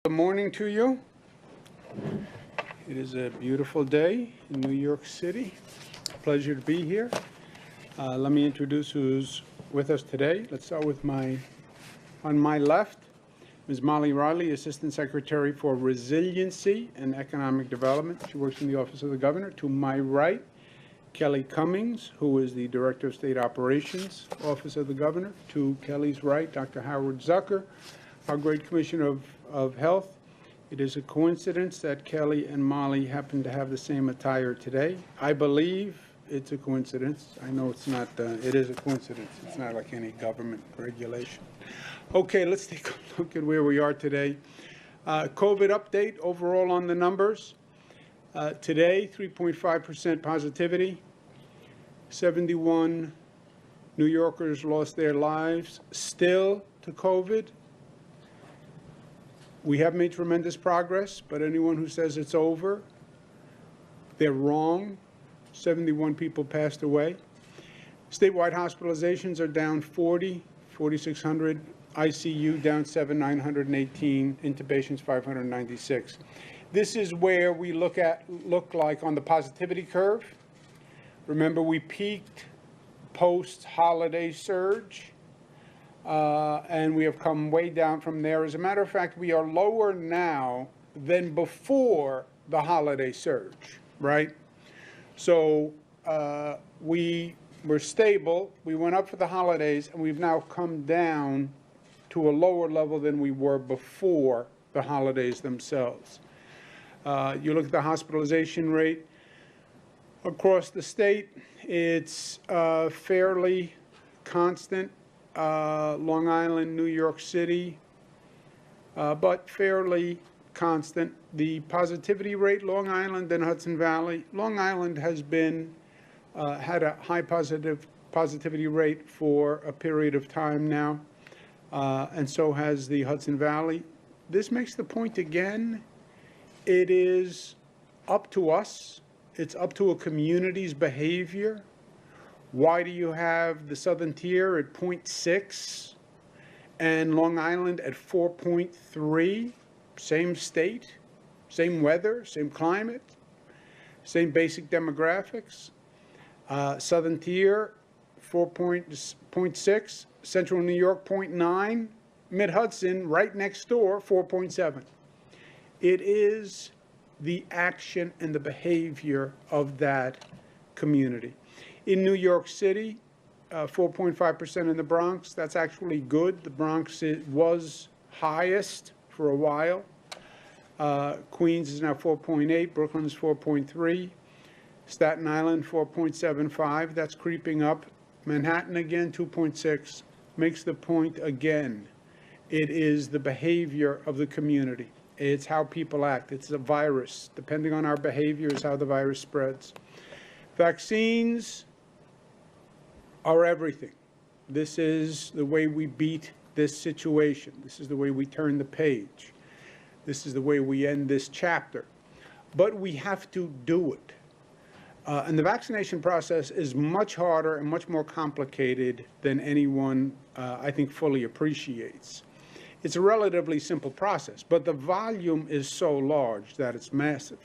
Good morning to you. It is a beautiful day in New York City. Pleasure to be here. Let me introduce who's with us today. Let's start with on my left, Ms. Molly Riley, Assistant Secretary for Resiliency and Economic Development. She works in the Office of the Governor. To my right, Kelly Cummings, who is the Director of State Operations, Office of the Governor. To Kelly's right, Dr. Howard Zucker, our great Commissioner of Health. It is a coincidence that Kelly and Molly happen to have the same attire today. I believe it's a coincidence. I know it's not, it is a coincidence. It's not like any government regulation. Okay, let's take a look at where we are today. COVID update overall on the numbers. Today, 3.5% positivity. 71 New Yorkers lost their lives still to COVID. We have made tremendous progress, but anyone who says it's over, they're wrong. 71 people passed away. Statewide hospitalizations are down 40, 4,600. ICU down 7,918. Intubations 596. This is where we look like on the positivity curve. Remember, we peaked post-holiday surge. And we have come way down from there. As a matter of fact, we are lower now than before the holiday surge, right? So we were stable. We went up for the holidays, and we've now come down to a lower level than we were before the holidays themselves. You look at the hospitalization rate across the state, it's fairly constant. Long Island, New York City, but fairly constant. The positivity rate, Long Island and Hudson Valley. Long Island has been, had a high positivity rate for a period of time now, and so has the Hudson Valley. This makes the point again, it is up to us. It's up to a community's behavior. Why do you have the Southern Tier at 0.6 and Long Island at 4.3? Same state, same weather, same climate, same basic demographics. Southern Tier 4.6, Central New York 0.9, Mid-Hudson right next door 4.7. It is the action and the behavior of that community. In New York City, 4.5% in the Bronx. That's actually good. The Bronx was highest for a while. Queens is now 4.8. Brooklyn is 4.3. Staten Island, 4.75. That's creeping up. Manhattan again, 2.6. Makes the point again. It is the behavior of the community. It's how people act. It's a virus. Depending on our behavior is how the virus spreads. Vaccines are everything. This is the way we beat this situation. This is the way we turn the page. This is the way we end this chapter. But we have to do it. And the vaccination process is much harder and much more complicated than anyone, I think, fully appreciates. It's a relatively simple process, but the volume is so large that it's massive.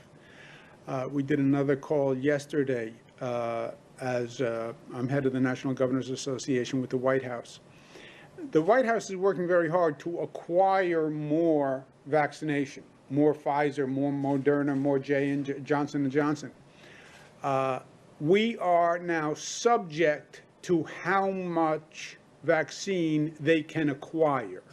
We did another call yesterday as I'm head of the National Governors Association with the White House. The White House is working very hard to acquire more vaccination, more Pfizer, more Moderna, more Johnson & Johnson. We are now subject to how much vaccine they can acquire.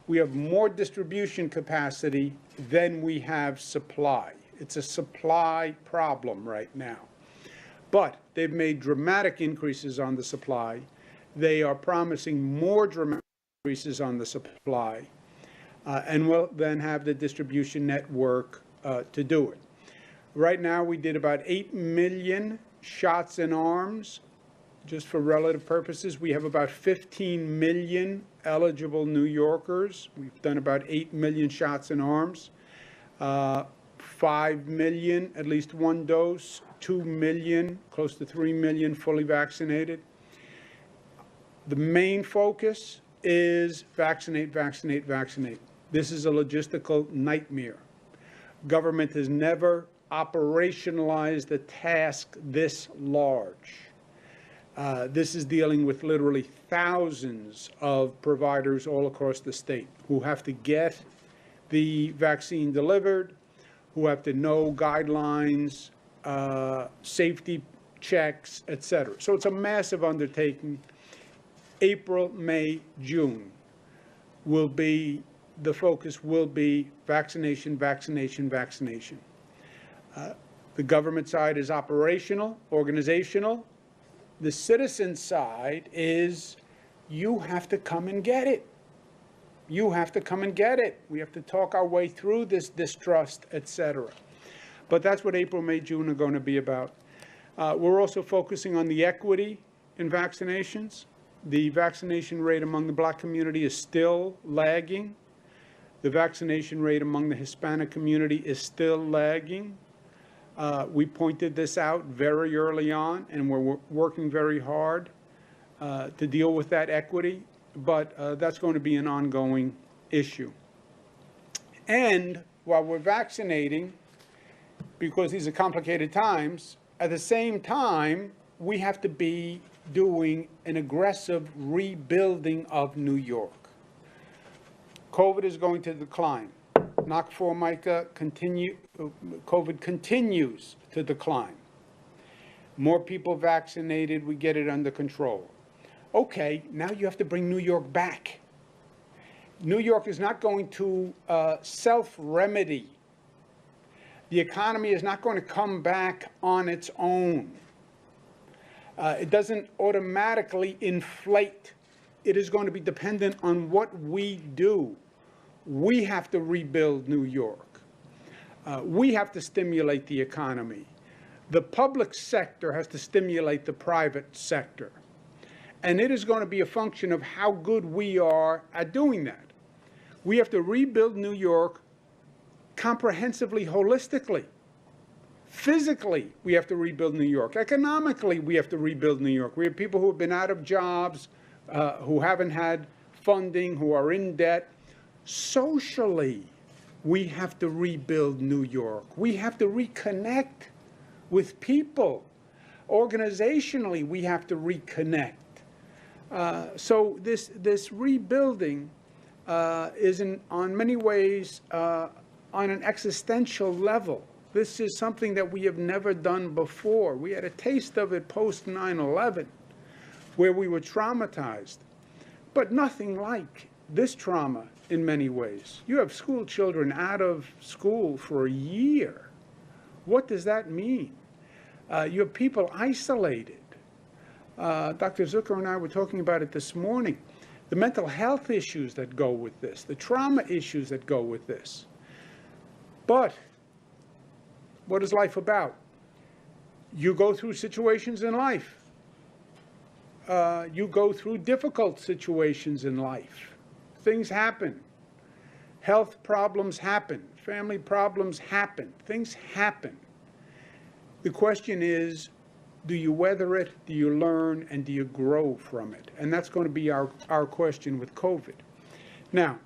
We have more distribution capacity than we have supply. It's a supply problem right now. But they've made dramatic increases on the supply. They are promising more dramatic increases on the supply, and will then have the distribution network to do it. Right now, we did about 8 million shots in arms. Just for relative purposes, we have about 15 million eligible New Yorkers. We've done about 8 million shots in arms. 5 million, at least one dose, 2 million, close to 3 million fully vaccinated. The main focus is vaccinate, vaccinate, vaccinate. This is a logistical nightmare. Government has never operationalized a task this large. This is dealing with literally thousands of providers all across the state who have to get the vaccine delivered, who have to know guidelines, safety checks, etc. So it's a massive undertaking. April, May, June will be, the focus will be vaccination, vaccination, vaccination. The government side is operational, organizational. The citizen side is you have to come and get it. You have to come and get it. We have to talk our way through this distrust, etc. But that's what April, May, June are going to be about. We're also focusing on the equity in vaccinations. The vaccination rate among the Black community is still lagging. The vaccination rate among the Hispanic community is still lagging. We pointed this out very early on, and we're working very hard to deal with that equity, but that's going to be an ongoing issue. And while we're vaccinating, because these are complicated times, at the same time, we have to be doing an aggressive rebuilding of New York. COVID is going to decline. Knock 4, Micah, COVID continues to decline. More people vaccinated, we get it under control. Okay, now you have to bring New York back. New York is not going to self-remedy. The economy is not going to come back on its own. It doesn't automatically inflate. It is going to be dependent on what we do. We have to rebuild New York. We have to stimulate the economy. The public sector has to stimulate the private sector. And it is going to be a function of how good we are at doing that. We have to rebuild New York comprehensively, holistically. Physically, we have to rebuild New York. Economically, we have to rebuild New York. We have people who have been out of jobs, who haven't had funding, who are in debt. Socially, we have to rebuild New York. We have to reconnect with people. Organizationally, we have to reconnect. So this rebuilding is on many ways on an existential level. This is something that we have never done before. We had a taste of it post 9/11, where we were traumatized, but nothing like this trauma in many ways. You have school children out of school for a year. What does that mean? You have people isolated. Dr. Zucker and I were talking about it this morning. The mental health issues that go with this, the trauma issues that go with this. But what is life about? You go through situations in life. You go through difficult situations in life. Things happen. Health problems happen. Family problems happen. Things happen. The question is, do you weather it, do you learn, and do you grow from it? And that's going to be our question with COVID. Now,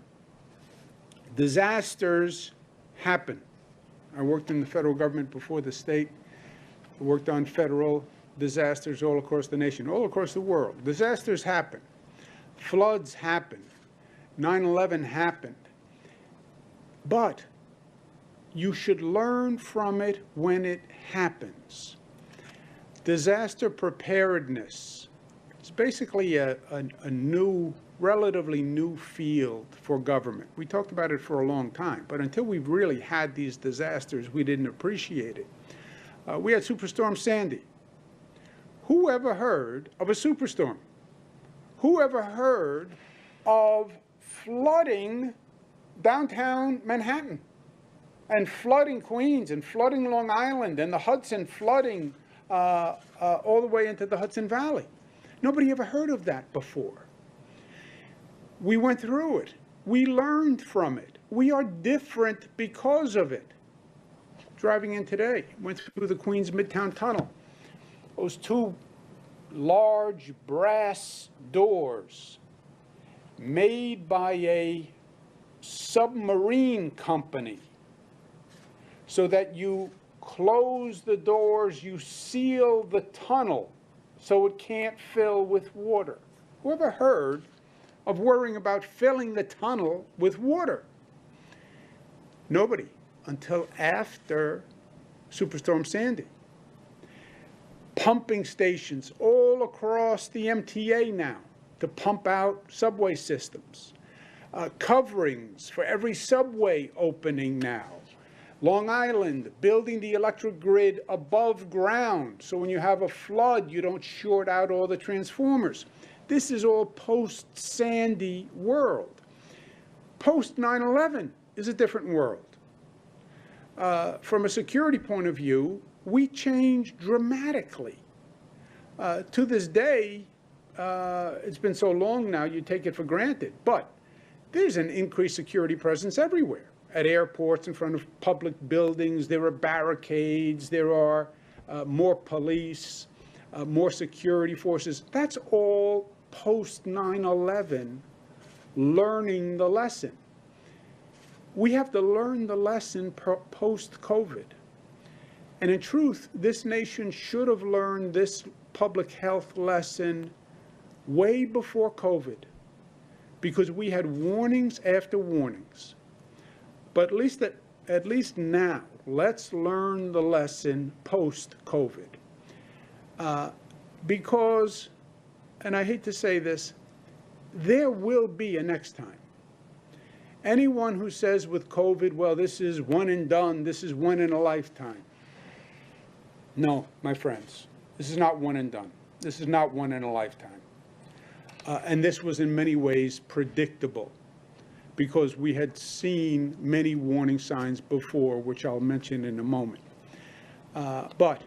disasters happen. I worked in the federal government before the state. I worked on federal disasters all across the nation, all across the world. Disasters happen. Floods happen. 9/11 happened. But you should learn from it when it happens. Disaster preparedness is basically a new, relatively new field for government. We talked about it for a long time, but until we've really had these disasters, we didn't appreciate it. We had Superstorm Sandy. Who ever heard of a superstorm? Who ever heard of flooding downtown Manhattan and flooding Queens and flooding Long Island and the Hudson flooding all the way into the Hudson Valley? Nobody ever heard of that before. We went through it. We learned from it. We are different because of it. Driving in today, went through the Queens Midtown Tunnel. Those two large brass doors made by a submarine company so that you close the doors, you seal the tunnel so it can't fill with water. Who ever heard of worrying about filling the tunnel with water? Nobody, until after Superstorm Sandy. Pumping stations all across the MTA now to pump out subway systems. Coverings for every subway opening now. Long Island, building the electric grid above ground, so when you have a flood, you don't short out all the transformers. This is all post-Sandy world. Post 9/11 is a different world. From a security point of view, we changed dramatically. To this day, it's been so long now, you take it for granted, but there's an increased security presence everywhere. At airports, in front of public buildings, there are barricades, there are more police, more security forces. That's all post 9/11, learning the lesson. We have to learn the lesson post-COVID. And in truth, this nation should have learned this public health lesson way before COVID, because we had warnings after warnings. But at least now, let's learn the lesson post-COVID. Because, and I hate to say this, there will be a next time. Anyone who says with COVID, well, this is one and done, this is one in a lifetime. No, my friends, this is not one and done. This is not one in a lifetime. And this was in many ways predictable, because we had seen many warning signs before, which I'll mention in a moment. But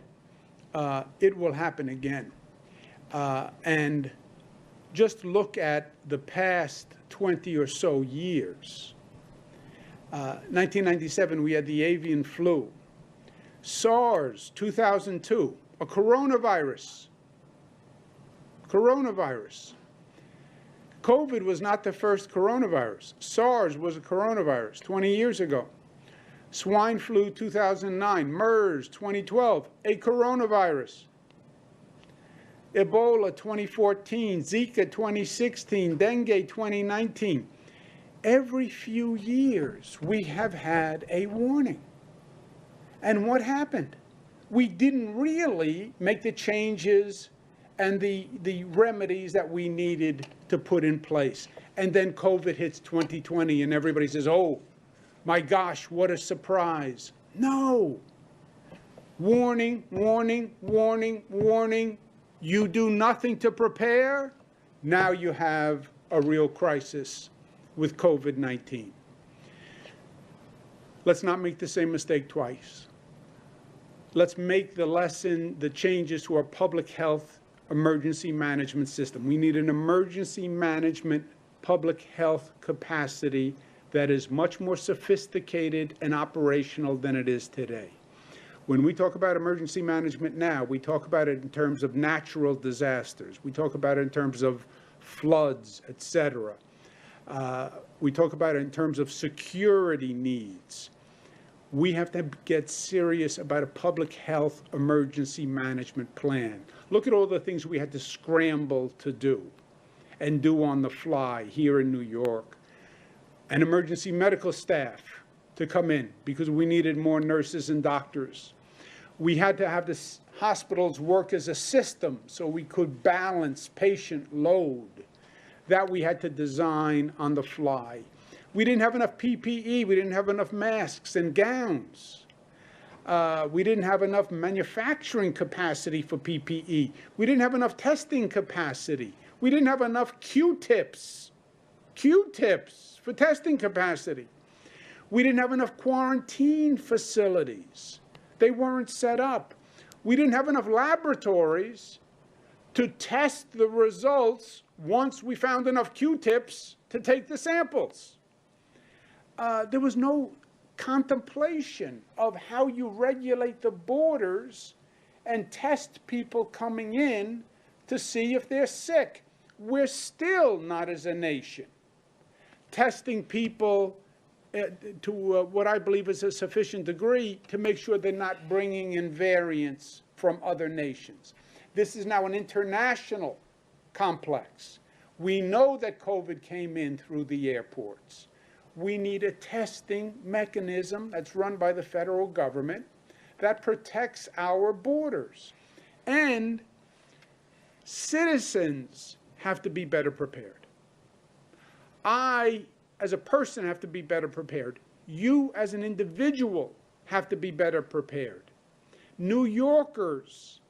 it will happen again. And just look at the past 20 or so years. 1997, we had the avian flu. SARS, 2002, a coronavirus. COVID was not the first coronavirus. SARS was a coronavirus 20 years ago. Swine flu 2009, MERS 2012, a coronavirus. Ebola 2014, Zika 2016, Dengue 2019. Every few years we have had a warning. And what happened? We didn't really make the changes and the remedies that we needed to put in place. And then COVID hits 2020 and everybody says, oh, my gosh, what a surprise. No. Warning, warning, warning, warning. You do nothing to prepare. Now you have a real crisis with COVID-19. Let's not make the same mistake twice. Let's make the lesson, the changes to our public health emergency management system. We need an emergency management public health capacity that is much more sophisticated and operational than it is today. When we talk about emergency management now, we talk about it in terms of natural disasters. We talk about it in terms of floods, etc. We talk about it in terms of security needs. We have to get serious about a public health emergency management plan. Look at all the things we had to scramble to do and do on the fly here in New York. An emergency medical staff to come in because we needed more nurses and doctors. We had to have the hospitals work as a system so we could balance patient load. That we had to design on the fly. We didn't have enough PPE. We didn't have enough masks and gowns. We didn't have enough manufacturing capacity for PPE. We didn't have enough testing capacity. We didn't have enough Q-tips for testing capacity. We didn't have enough quarantine facilities. They weren't set up. We didn't have enough laboratories to test the results once we found enough Q-tips to take the samples. There was no contemplation of how you regulate the borders and test people coming in to see if they're sick. We're still not, as a nation, testing people what I believe is a sufficient degree to make sure they're not bringing in variants from other nations. This is now an international complex. We know that COVID came in through the airports. We need a testing mechanism that's run by the federal government that protects our borders. And citizens have to be better prepared. I, as a person, have to be better prepared. You, as an individual, have to be better prepared. New Yorkers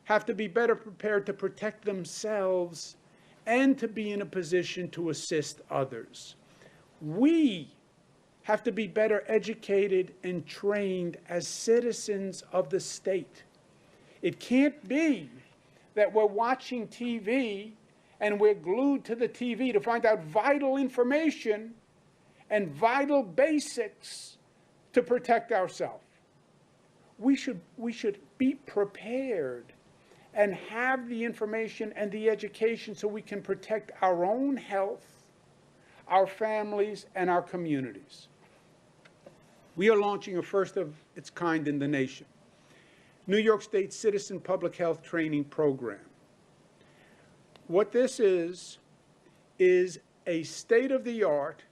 have to be better prepared to protect themselves and to be in a position to assist others. We have to be better educated and trained as citizens of the state. It can't be that we're watching TV and we're glued to the TV to find out vital information and vital basics to protect ourselves. We should be prepared and have the information and the education so we can protect our own health, our families, and our communities. We are launching a first of its kind in the nation, New York State Citizen Public Health Training Program. What this is a state-of-the-art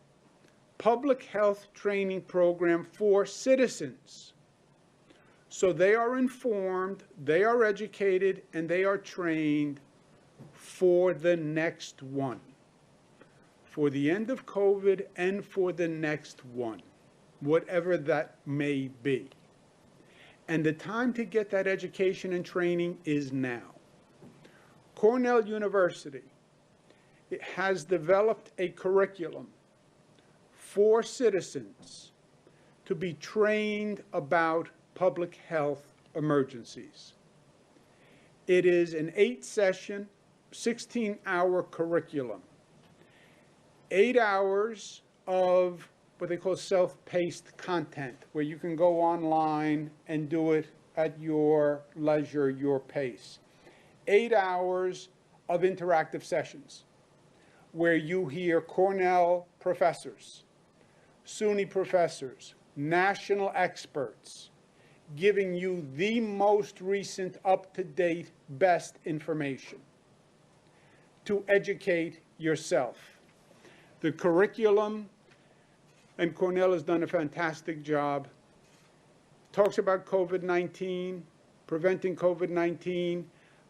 public health training program for citizens. So they are informed, they are educated, and they are trained for the next one, for the end of COVID and for the next one, whatever that may be. And the time to get that education and training is now. Cornell University has developed a curriculum for citizens to be trained about public health emergencies. It is an 8-session, 16-hour curriculum. 8 hours of what they call self-paced content, where you can go online and do it at your leisure, your pace. 8 hours of interactive sessions, where you hear Cornell professors, SUNY professors, national experts, giving you the most recent, up-to-date, best information to educate yourself. The curriculum, and Cornell has done a fantastic job, talks about COVID-19, preventing COVID-19,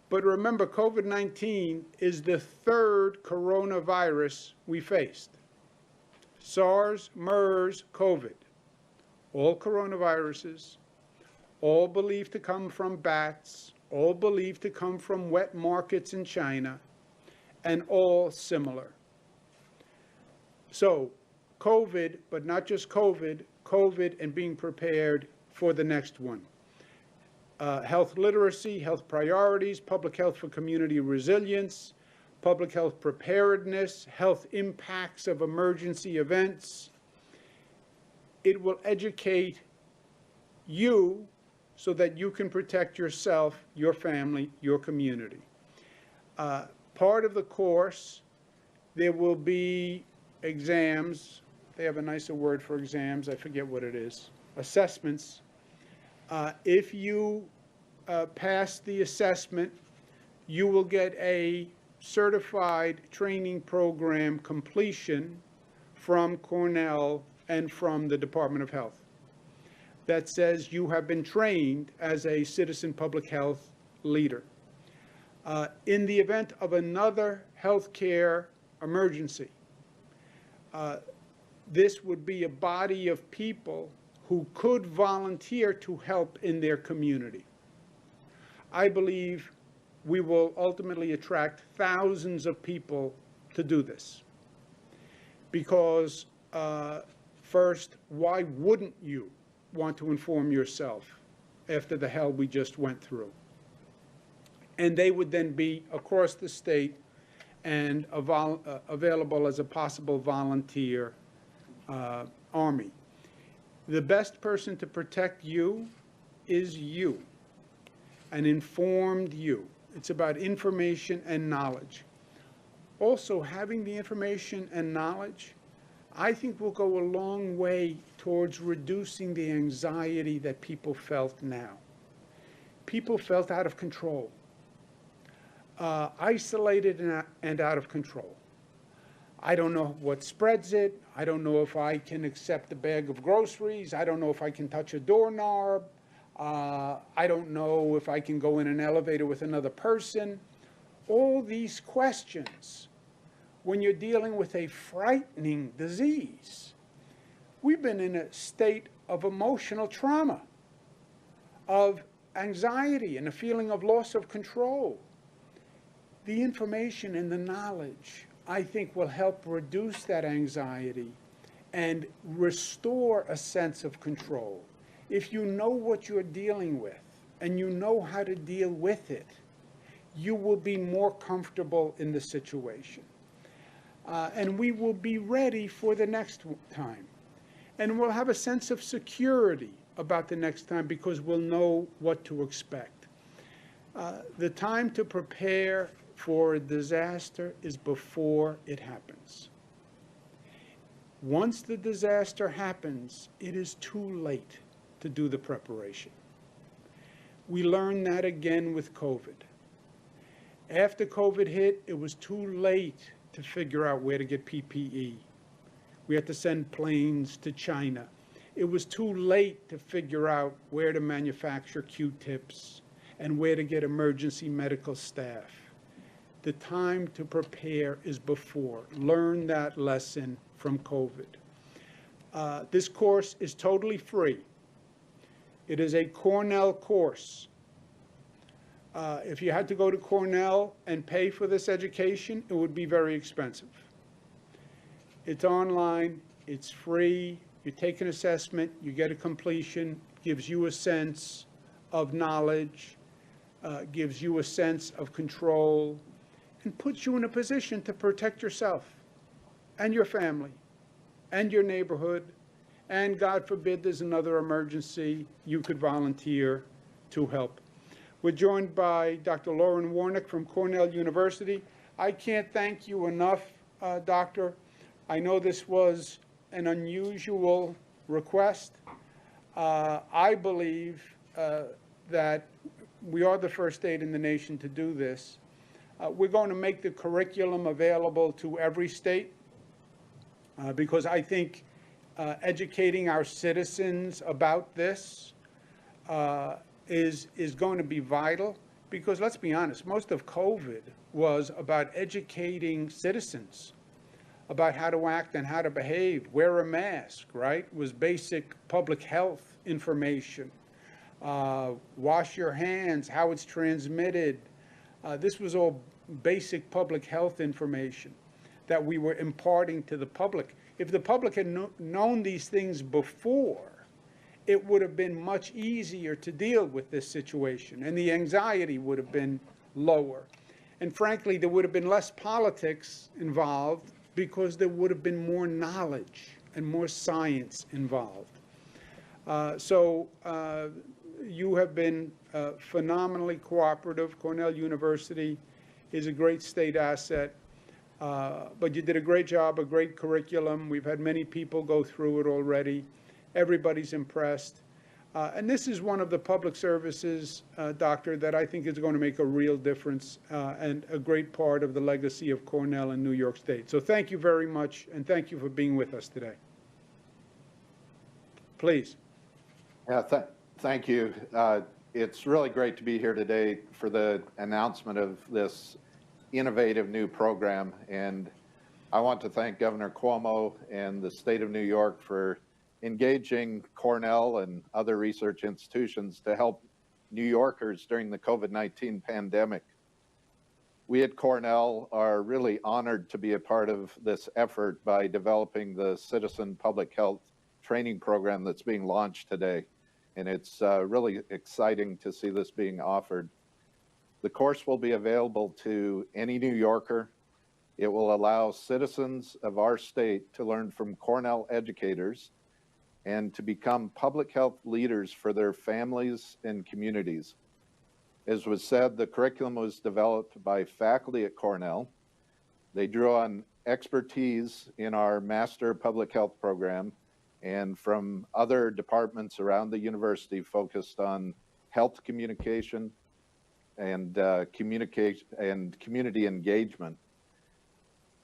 but remember, COVID-19 is the third coronavirus we faced. SARS, MERS, COVID, all coronaviruses, all believed to come from bats, all believed to come from wet markets in China, and all similar. So, COVID, but not just COVID, COVID and being prepared for the next one. Health literacy, health priorities, public health for community resilience, public health preparedness, health impacts of emergency events. It will educate you so that you can protect yourself, your family, your community. Part of the course, there will be exams. They have a nicer word for exams. I forget what it is. Assessments. If you pass the assessment, you will get a certified training program completion from Cornell and from the Department of Health that says you have been trained as a citizen public health leader. In the event of another healthcare emergency, this would be a body of people who could volunteer to help in their community. I believe we will ultimately attract thousands of people to do this. Because first, why wouldn't you want to inform yourself after the hell we just went through? And they would then be across the state and available as a possible volunteer army. The best person to protect you is you, an informed you. It's about information and knowledge. Also, having the information and knowledge, I think will go a long way towards reducing the anxiety that people felt now. People felt out of control, isolated and out of control. I don't know what spreads it. I don't know if I can accept a bag of groceries. I don't know if I can touch a doorknob. I don't know if I can go in an elevator with another person. All these questions, when you're dealing with a frightening disease. We've been in a state of emotional trauma, of anxiety and a feeling of loss of control. The information and the knowledge, I think, will help reduce that anxiety and restore a sense of control. If you know what you're dealing with and you know how to deal with it, you will be more comfortable in the situation. And we will be ready for the next time. And we'll have a sense of security about the next time because we'll know what to expect. The time to prepare for a disaster is before it happens. Once the disaster happens, it is too late to do the preparation. We learned that again with COVID. After COVID hit, it was too late to figure out where to get PPE. We had to send planes to China. It was too late to figure out where to manufacture Q-tips and where to get emergency medical staff. The time to prepare is before. Learn that lesson from COVID. This course is totally free. It is a Cornell course. If you had to go to Cornell and pay for this education, it would be very expensive. It's online, it's free, you take an assessment, you get a completion, gives you a sense of knowledge, gives you a sense of control, and puts you in a position to protect yourself and your family and your neighborhood. And God forbid there's another emergency, you could volunteer to help. We're joined by Dr. Lauren Warnick from Cornell University. I can't thank you enough, Doctor. I know this was an unusual request. I believe that we are the first state in the nation to do this. We're going to make the curriculum available to every state because I think educating our citizens about this is going to be vital, because let's be honest, most of COVID was about educating citizens about how to act and how to behave. Wear a mask, right? Was basic public health information. Wash your hands, how it's transmitted. This was all basic public health information that we were imparting to the public. If the public had known these things before, it would have been much easier to deal with this situation, and the anxiety would have been lower. And frankly, there would have been less politics involved because there would have been more knowledge and more science involved. You have been phenomenally cooperative. Cornell University is a great state asset, but you did a great job, a great curriculum. We've had many people go through it already. Everybody's impressed. And this is one of the public services, Doctor, that I think is going to make a real difference and a great part of the legacy of Cornell and New York State. So thank you very much, and thank you for being with us today. Please. Yeah, thank you. It's really great to be here today for the announcement of this innovative new program. And I want to thank Governor Cuomo and the state of New York for engaging Cornell and other research institutions to help New Yorkers during the COVID-19 pandemic. We at Cornell are really honored to be a part of this effort by developing the Citizen Public Health Training Program that's being launched today. And it's really exciting to see this being offered. The course will be available to any New Yorker. It will allow citizens of our state to learn from Cornell educators and to become public health leaders for their families and communities. As was said, the curriculum was developed by faculty at Cornell. They drew on expertise in our master public health program and from other departments around the university focused on health communication and communication and community engagement.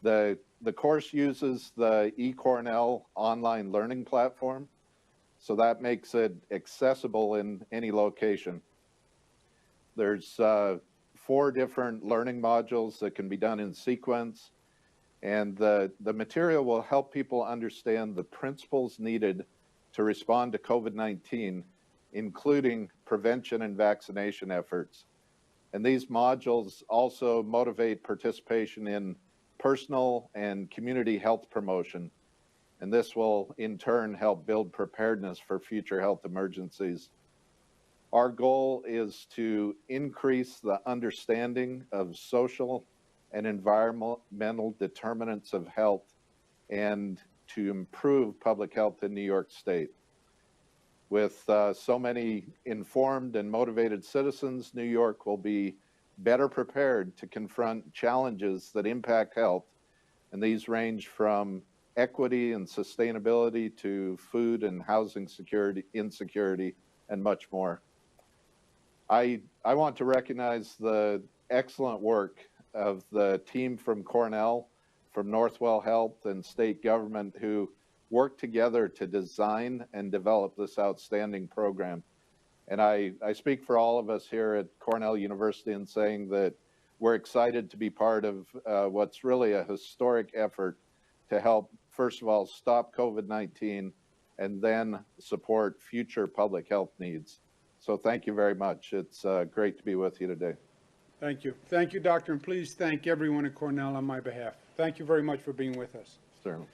The course uses the eCornell online learning platform, so that makes it accessible in any location. There's 4 different learning modules that can be done in sequence, and the material will help people understand the principles needed to respond to COVID-19, including prevention and vaccination efforts. And these modules also motivate participation in personal and community health promotion. And this will in turn help build preparedness for future health emergencies. Our goal is to increase the understanding of social and environmental determinants of health and to improve public health in New York State. With so many informed and motivated citizens, New York will be better prepared to confront challenges that impact health, and these range from equity and sustainability to food and housing security, insecurity, and much more. I want to recognize the excellent work of the team from Cornell, from Northwell Health and state government who worked together to design and develop this outstanding program. And I speak for all of us here at Cornell University in saying that we're excited to be part of what's really a historic effort to help, first of all, stop COVID-19 and then support future public health needs. So thank you very much. It's great to be with you today. Thank you. Thank you, Doctor, and please thank everyone at Cornell on my behalf. Thank you very much for being with us. Certainly.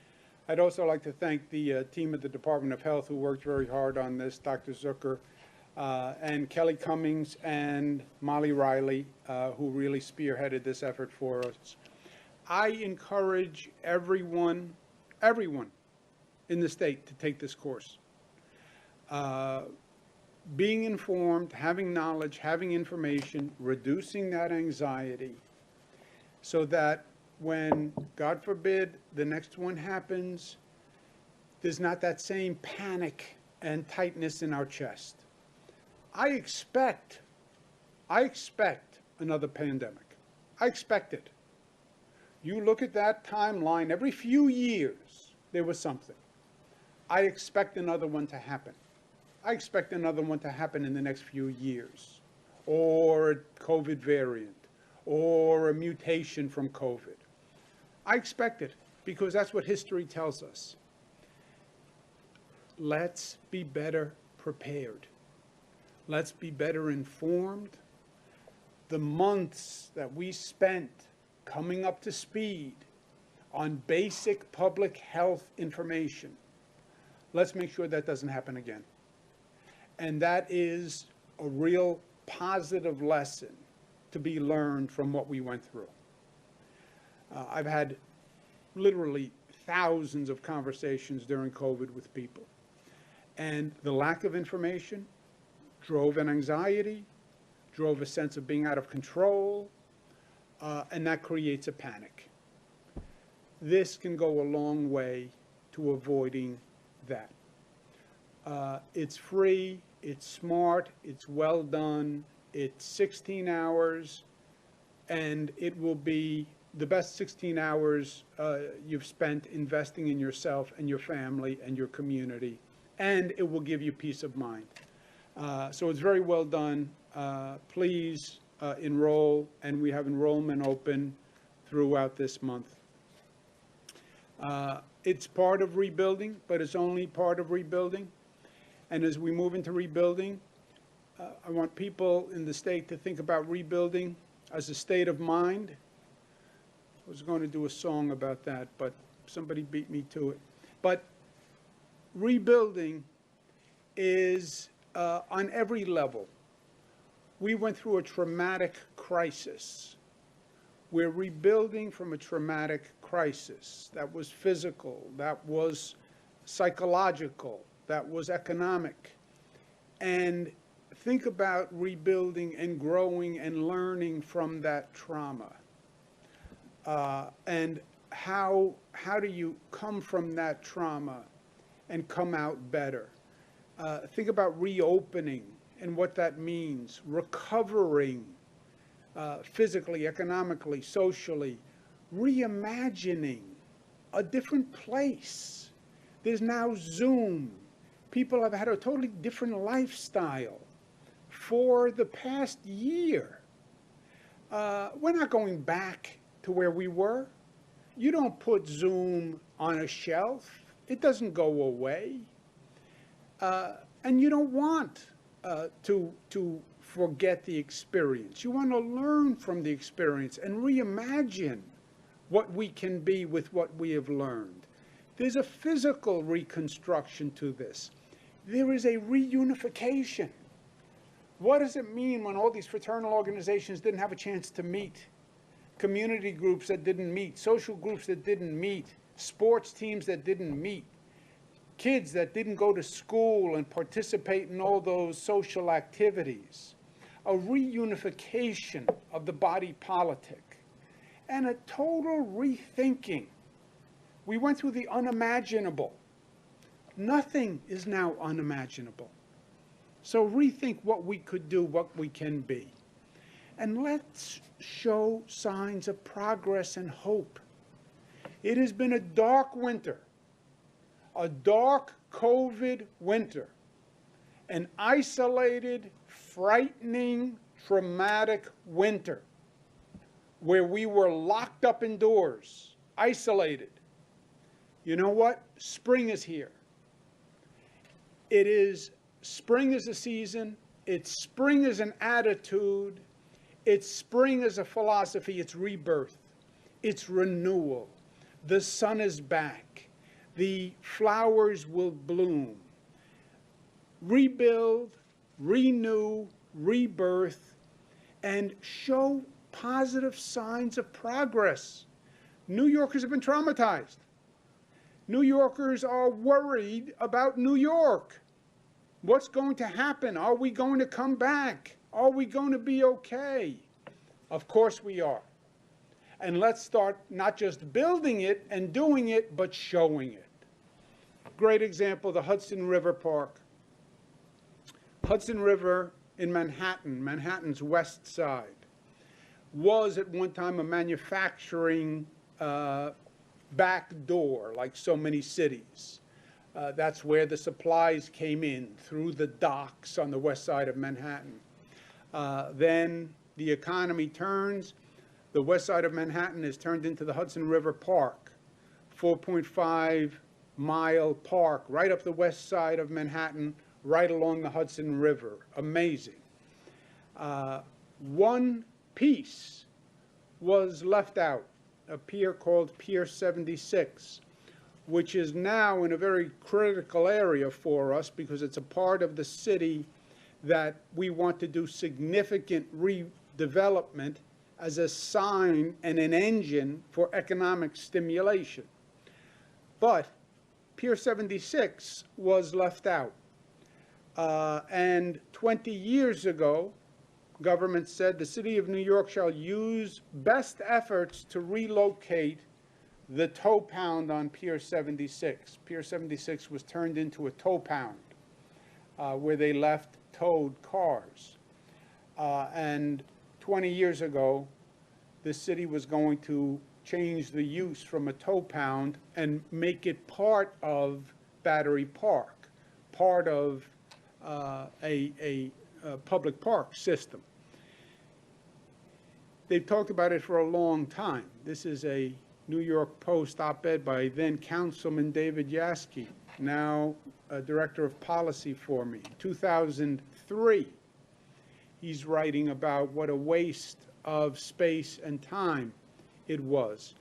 I'd also like to thank the team at the Department of Health who worked very hard on this, Dr. Zucker, and Kelly Cummings and Molly Riley, who really spearheaded this effort for us. I encourage everyone in the state to take this course. Being informed, having knowledge, having information, reducing that anxiety so that when, God forbid, the next one happens, there's not that same panic and tightness in our chest. I expect another pandemic. I expect it. You look at that timeline, every few years, there was something. I expect another one to happen. I expect another one to happen in the next few years, or a COVID variant, or a mutation from COVID. I expect it because that's what history tells us. Let's be better prepared. Let's be better informed. The months that we spent coming up to speed on basic public health information, let's make sure that doesn't happen again. And that is a real positive lesson to be learned from what we went through. I've had literally thousands of conversations during COVID with people. And the lack of information drove an anxiety, drove a sense of being out of control, and that creates a panic. This can go a long way to avoiding that. It's free, it's smart, it's well done, it's 16 hours, and it will be the best 16 hours you've spent investing in yourself and your family and your community, and it will give you peace of mind. So it's very well done. Please enroll, and we have enrollment open throughout this month. It's part of rebuilding, but it's only part of rebuilding. And as we move into rebuilding, I want people in the state to think about rebuilding as a state of mind. I was going to do a song about that, but somebody beat me to it. But rebuilding is on every level. We went through a traumatic crisis. We're rebuilding from a traumatic crisis that was physical, that was psychological, that was economic. And think about rebuilding and growing and learning from that trauma. And how do you come from that trauma and come out better? Think about reopening and what that means, recovering physically, economically, socially, reimagining a different place. There's now Zoom. People have had a totally different lifestyle for the past year. We're not going back to where we were. You don't put Zoom on a shelf. It doesn't go away. And you don't want to forget the experience. You want to learn from the experience and reimagine what we can be with what we have learned. There's a physical reconstruction to this. There is a reunification. What does it mean when all these fraternal organizations didn't have a chance to meet? Community groups that didn't meet, social groups that didn't meet, sports teams that didn't meet, kids that didn't go to school and participate in all those social activities. A reunification of the body politic and a total rethinking. We went through the unimaginable. Nothing is now unimaginable. So rethink what we could do, what we can be. And let's show signs of progress and hope. It has been a dark winter, a dark COVID winter, an isolated, frightening, traumatic winter where we were locked up indoors, isolated. You know what? Spring is here. Spring is a season. It's spring as an attitude. It's spring as a philosophy. It's rebirth. It's renewal. The sun is back. The flowers will bloom. Rebuild, renew, rebirth, and show positive signs of progress. New Yorkers have been traumatized. New Yorkers are worried about New York. What's going to happen? Are we going to come back? Are we going to be okay? Of course we are. And let's start not just building it and doing it, but showing it. Great example, the Hudson River Park. Hudson River in Manhattan, Manhattan's west side, was at one time a manufacturing back door, like so many cities. That's where the supplies came in, through the docks on the west side of Manhattan. Then the economy turns. The west side of Manhattan is turned into the Hudson River Park, 4.5-mile park right up the west side of Manhattan, right along the Hudson River. Amazing. One piece was left out, a pier called Pier 76, which is now in a very critical area for us because it's a part of the city that we want to do significant redevelopment as a sign and an engine for economic stimulation. But Pier 76 was left out. And 20 years ago, government said the city of New York shall use best efforts to relocate the tow pound on Pier 76. Pier 76 was turned into a tow pound where they left towed cars. And 20 years ago, the city was going to change the use from a tow pound and make it part of Battery Park, part of a public park system. They've talked about it for a long time. This is a New York Post op-ed by then Councilman David Yaski, now Director of Policy for me. 2003, he's writing about what a waste of space and time it was.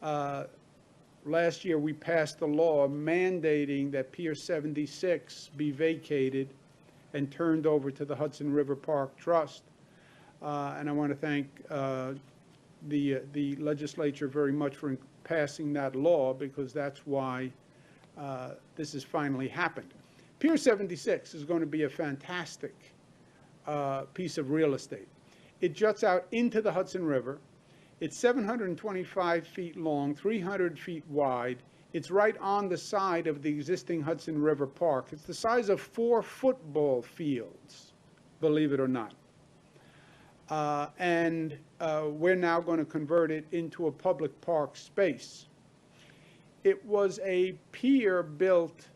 Last year, we passed a law mandating that Pier 76 be vacated and turned over to the Hudson River Park Trust. And I want to thank the legislature very much for passing that law, because that's why this has finally happened. Pier 76 is going to be a fantastic piece of real estate. It juts out into the Hudson River. It's 725 feet long, 300 feet wide. It's right on the side of the existing Hudson River Park. It's the size of 4 football fields, believe it or not. We're now going to convert it into a public park space. It was a pier built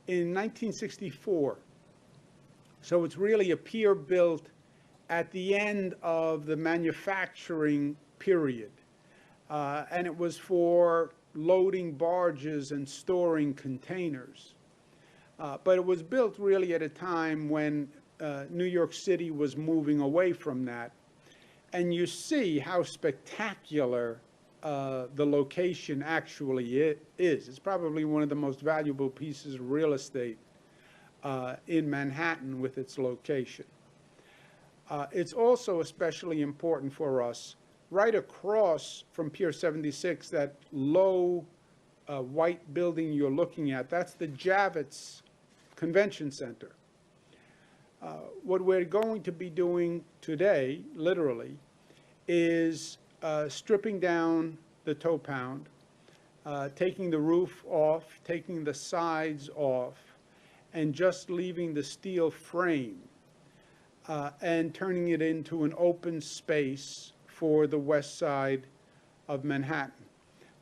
in 1964. So it's really a pier built at the end of the manufacturing period. And it was for loading barges and storing containers. But it was built really at a time when New York City was moving away from that. And you see how spectacular the location actually is. It's probably one of the most valuable pieces of real estate in Manhattan with its location. It's also especially important for us right across from Pier 76, that low white building you're looking at. That's the Javits Convention Center. What we're going to be doing today, literally, is stripping down the toe pound, taking the roof off, taking the sides off, and just leaving the steel frame and turning it into an open space for the west side of Manhattan.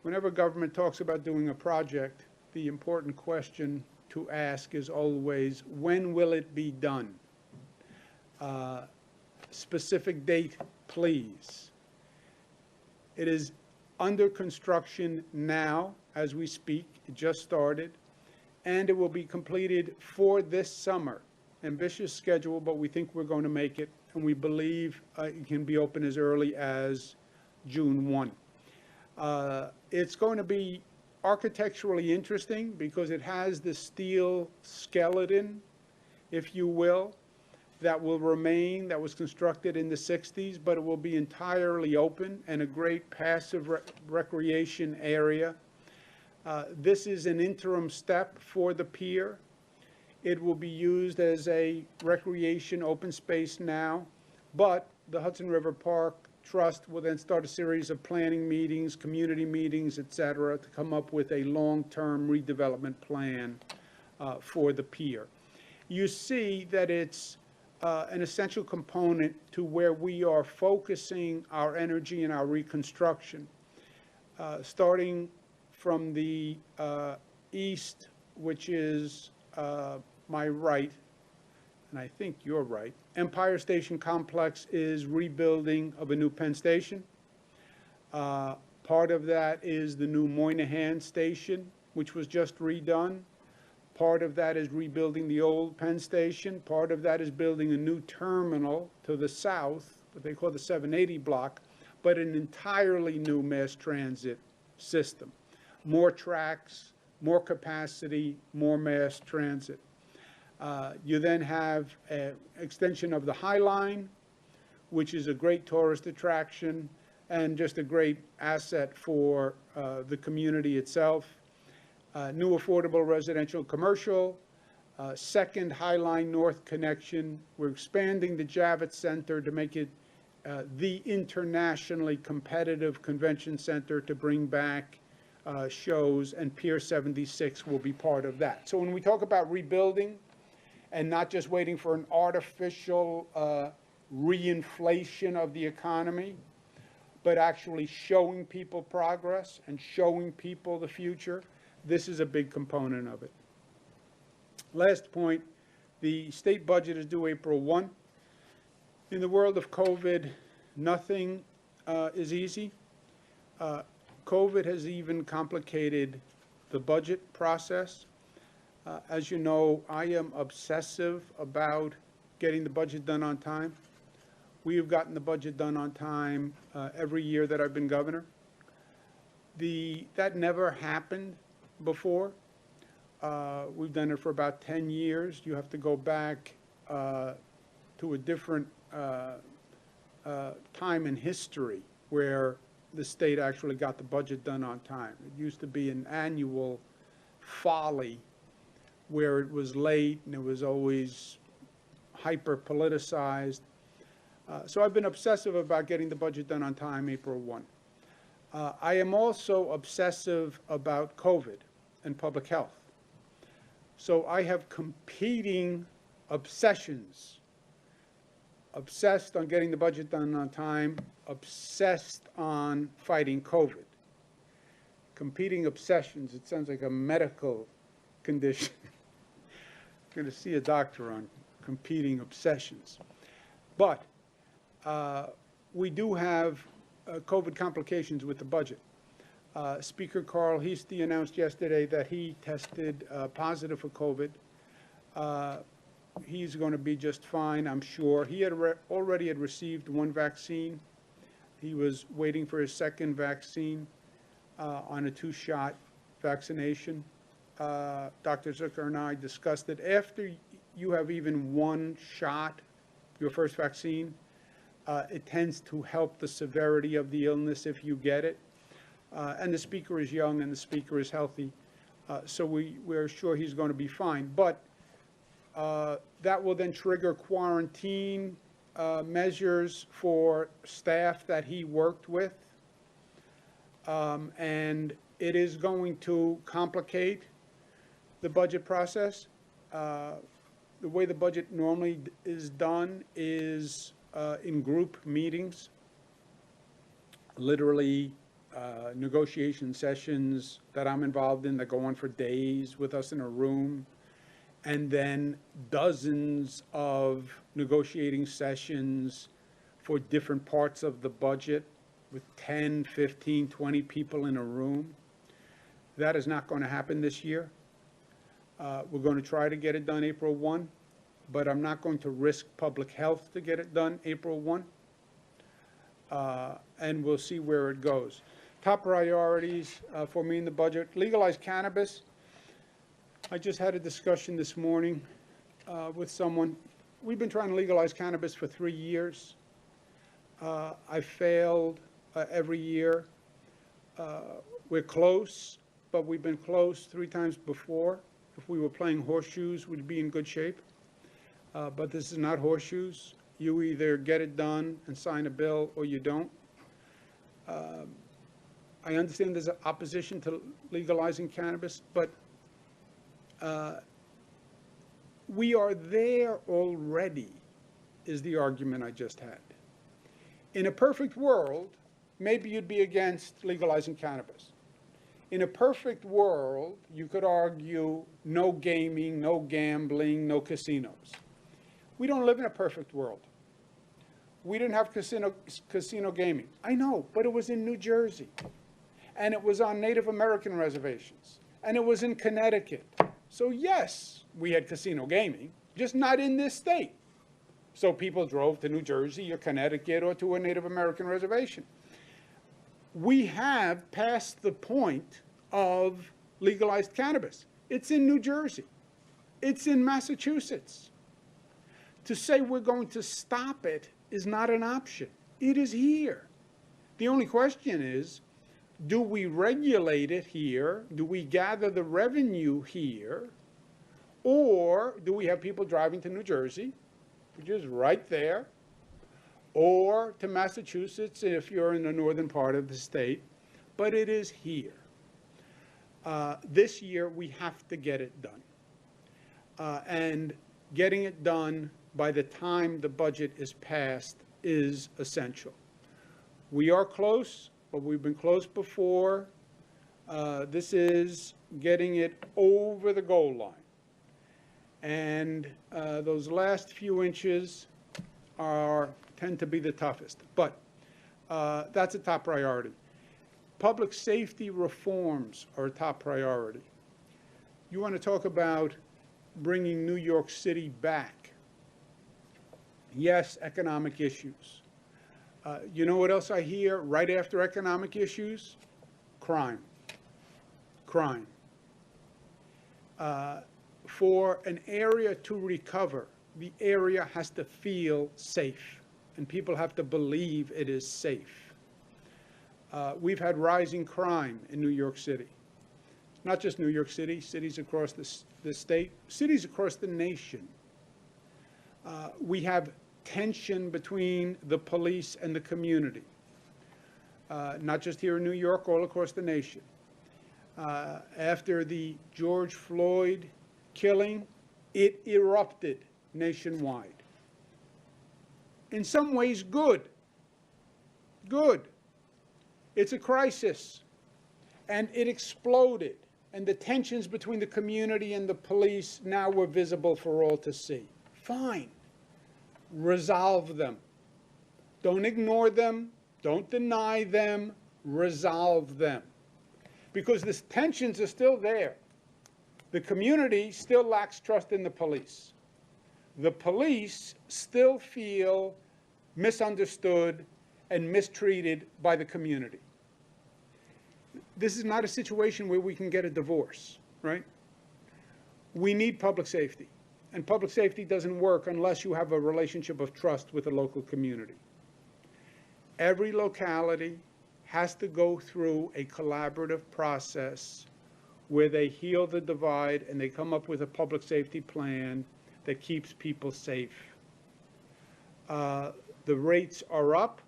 Whenever government talks about doing a project, the important question to ask is always, when will it be done? Specific date, please. It is under construction now as we speak. It just started, and it will be completed for this summer. Ambitious schedule, but we think we're going to make it, and we believe it can be open as early as June 1. It's going to be architecturally interesting because it has the steel skeleton, if you will, that will remain, that was constructed in the 60s, but it will be entirely open and a great passive recreation area. This is an interim step for the pier. It will be used as a recreation open space now, but the Hudson River Park Trust will then start a series of planning meetings, community meetings, et cetera, to come up with a long-term redevelopment plan for the pier. You see that it's an essential component to where we are focusing our energy and our reconstruction, starting from the east, which is my right, and I think you're right. Empire Station Complex is rebuilding of a new Penn Station. Part of that is the new Moynihan Station, which was just redone. Part of that is rebuilding the old Penn Station. Part of that is building a new terminal to the south, what they call the 780 block, but an entirely new mass transit system. More tracks, more capacity, more mass transit. You then have an extension of the High Line, which is a great tourist attraction and just a great asset for the community itself. New affordable residential commercial, second High Line North connection. We're expanding the Javits Center to make it the internationally competitive convention center to bring back shows, and Pier 76 will be part of that. So when we talk about rebuilding and not just waiting for an artificial reinflation of the economy, but actually showing people progress and showing people the future, this is a big component of it. Last point, the state budget is due April 1. In the world of COVID, nothing is easy. COVID has even complicated the budget process. As you know, I am obsessive about getting the budget done on time. We have gotten the budget done on time every year that I've been governor. That never happened before. We've done it for about 10 years. You have to go back to a different time in history where the state actually got the budget done on time. It used to be an annual folly where it was late and it was always hyper politicized. So I've been obsessive about getting the budget done on time, April 1. I am also obsessive about COVID and public health. So I have competing obsessions. Obsessed on getting the budget done on time, obsessed on fighting COVID. Competing obsessions, it sounds like a medical condition. I'm going to see a doctor on competing obsessions. But we do have COVID complications with the budget. Speaker Carl Heastie announced yesterday that he tested positive for COVID. He's going to be just fine, I'm sure. He had already had received one vaccine. He was waiting for his second vaccine on a 2-shot vaccination. Dr. Zucker and I discussed that after you have even one shot, your first vaccine, it tends to help the severity of the illness if you get it. And the speaker is young and the speaker is healthy, so we're sure he's going to be fine. But that will then trigger quarantine measures for staff that he worked with. And it is going to complicate the budget process. The way the budget normally is done is in group meetings, literally negotiation sessions that I'm involved in that go on for days with us in a room, and then dozens of negotiating sessions for different parts of the budget with 10, 15, 20 people in a room. That is not going to happen this year. We're going to try to get it done April 1, but I'm not going to risk public health to get it done April 1. And we'll see where it goes. Top priorities for me in the budget: legalize cannabis. I just had a discussion this morning with someone. We've been trying to legalize cannabis for 3 years. I failed every year. We're close, but we've been close 3 times before. If we were playing horseshoes, we'd be in good shape. But this is not horseshoes. You either get it done and sign a bill or you don't. I understand there's an opposition to legalizing cannabis, but we are there already, is the argument I just had. In a perfect world, maybe you'd be against legalizing cannabis. In a perfect world, you could argue no gaming, no gambling, no casinos. We don't live in a perfect world. We didn't have casino gaming. I know, but it was in New Jersey. And it was on Native American reservations. And it was in Connecticut. So yes, we had casino gaming, just not in this state. So people drove to New Jersey or Connecticut or to a Native American reservation. We have passed the point of legalized cannabis. It's in New Jersey. It's in Massachusetts. To say we're going to stop it is not an option. It is here. The only question is, do we regulate it here? Do we gather the revenue here? Or do we have people driving to New Jersey, which is right there, or to Massachusetts if you're in the northern part of the state? But it is here. This year, we have to get it done. And getting it done by the time the budget is passed is essential. We are close, but we've been close before. This is getting it over the goal line. And those last few inches tend to be the toughest. But that's a top priority. Public safety reforms are a top priority. You want to talk about bringing New York City back. Yes, economic issues. You know what else I hear right after economic issues? Crime. Crime. For an area to recover, the area has to feel safe, and people have to believe it is safe. We've had rising crime in New York City. Not just New York City, cities across the state, cities across the nation. We have tension between the police and the community, not just here in New York, all across the nation. After the George Floyd killing, it erupted nationwide. In some ways, good. Good. It's a crisis. And it exploded. And the tensions between the community and the police now were visible for all to see. Fine. Resolve them. Don't ignore them. Don't deny them. Resolve them. Because the tensions are still there. The community still lacks trust in the police. The police still feel misunderstood and mistreated by the community. This is not a situation where we can get a divorce, right? We need public safety. And public safety doesn't work unless you have a relationship of trust with the local community. Every locality has to go through a collaborative process where they heal the divide and they come up with a public safety plan that keeps people safe. The rates are up.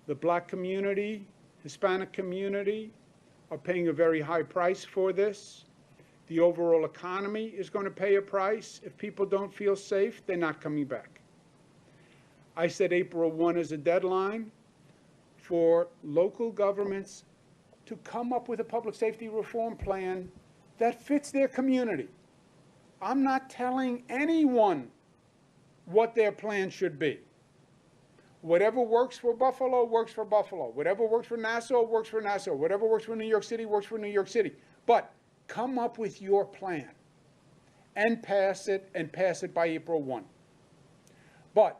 The Black community, Hispanic community are paying a very high price for this. The overall economy is going to pay a price. If people don't feel safe, they're not coming back. I said April 1 is a deadline for local governments to come up with a public safety reform plan that fits their community. I'm not telling anyone what their plan should be. Whatever works for Buffalo works for Buffalo. Whatever works for Nassau works for Nassau. Whatever works for New York City works for New York City. But come up with your plan and pass it by April 1. But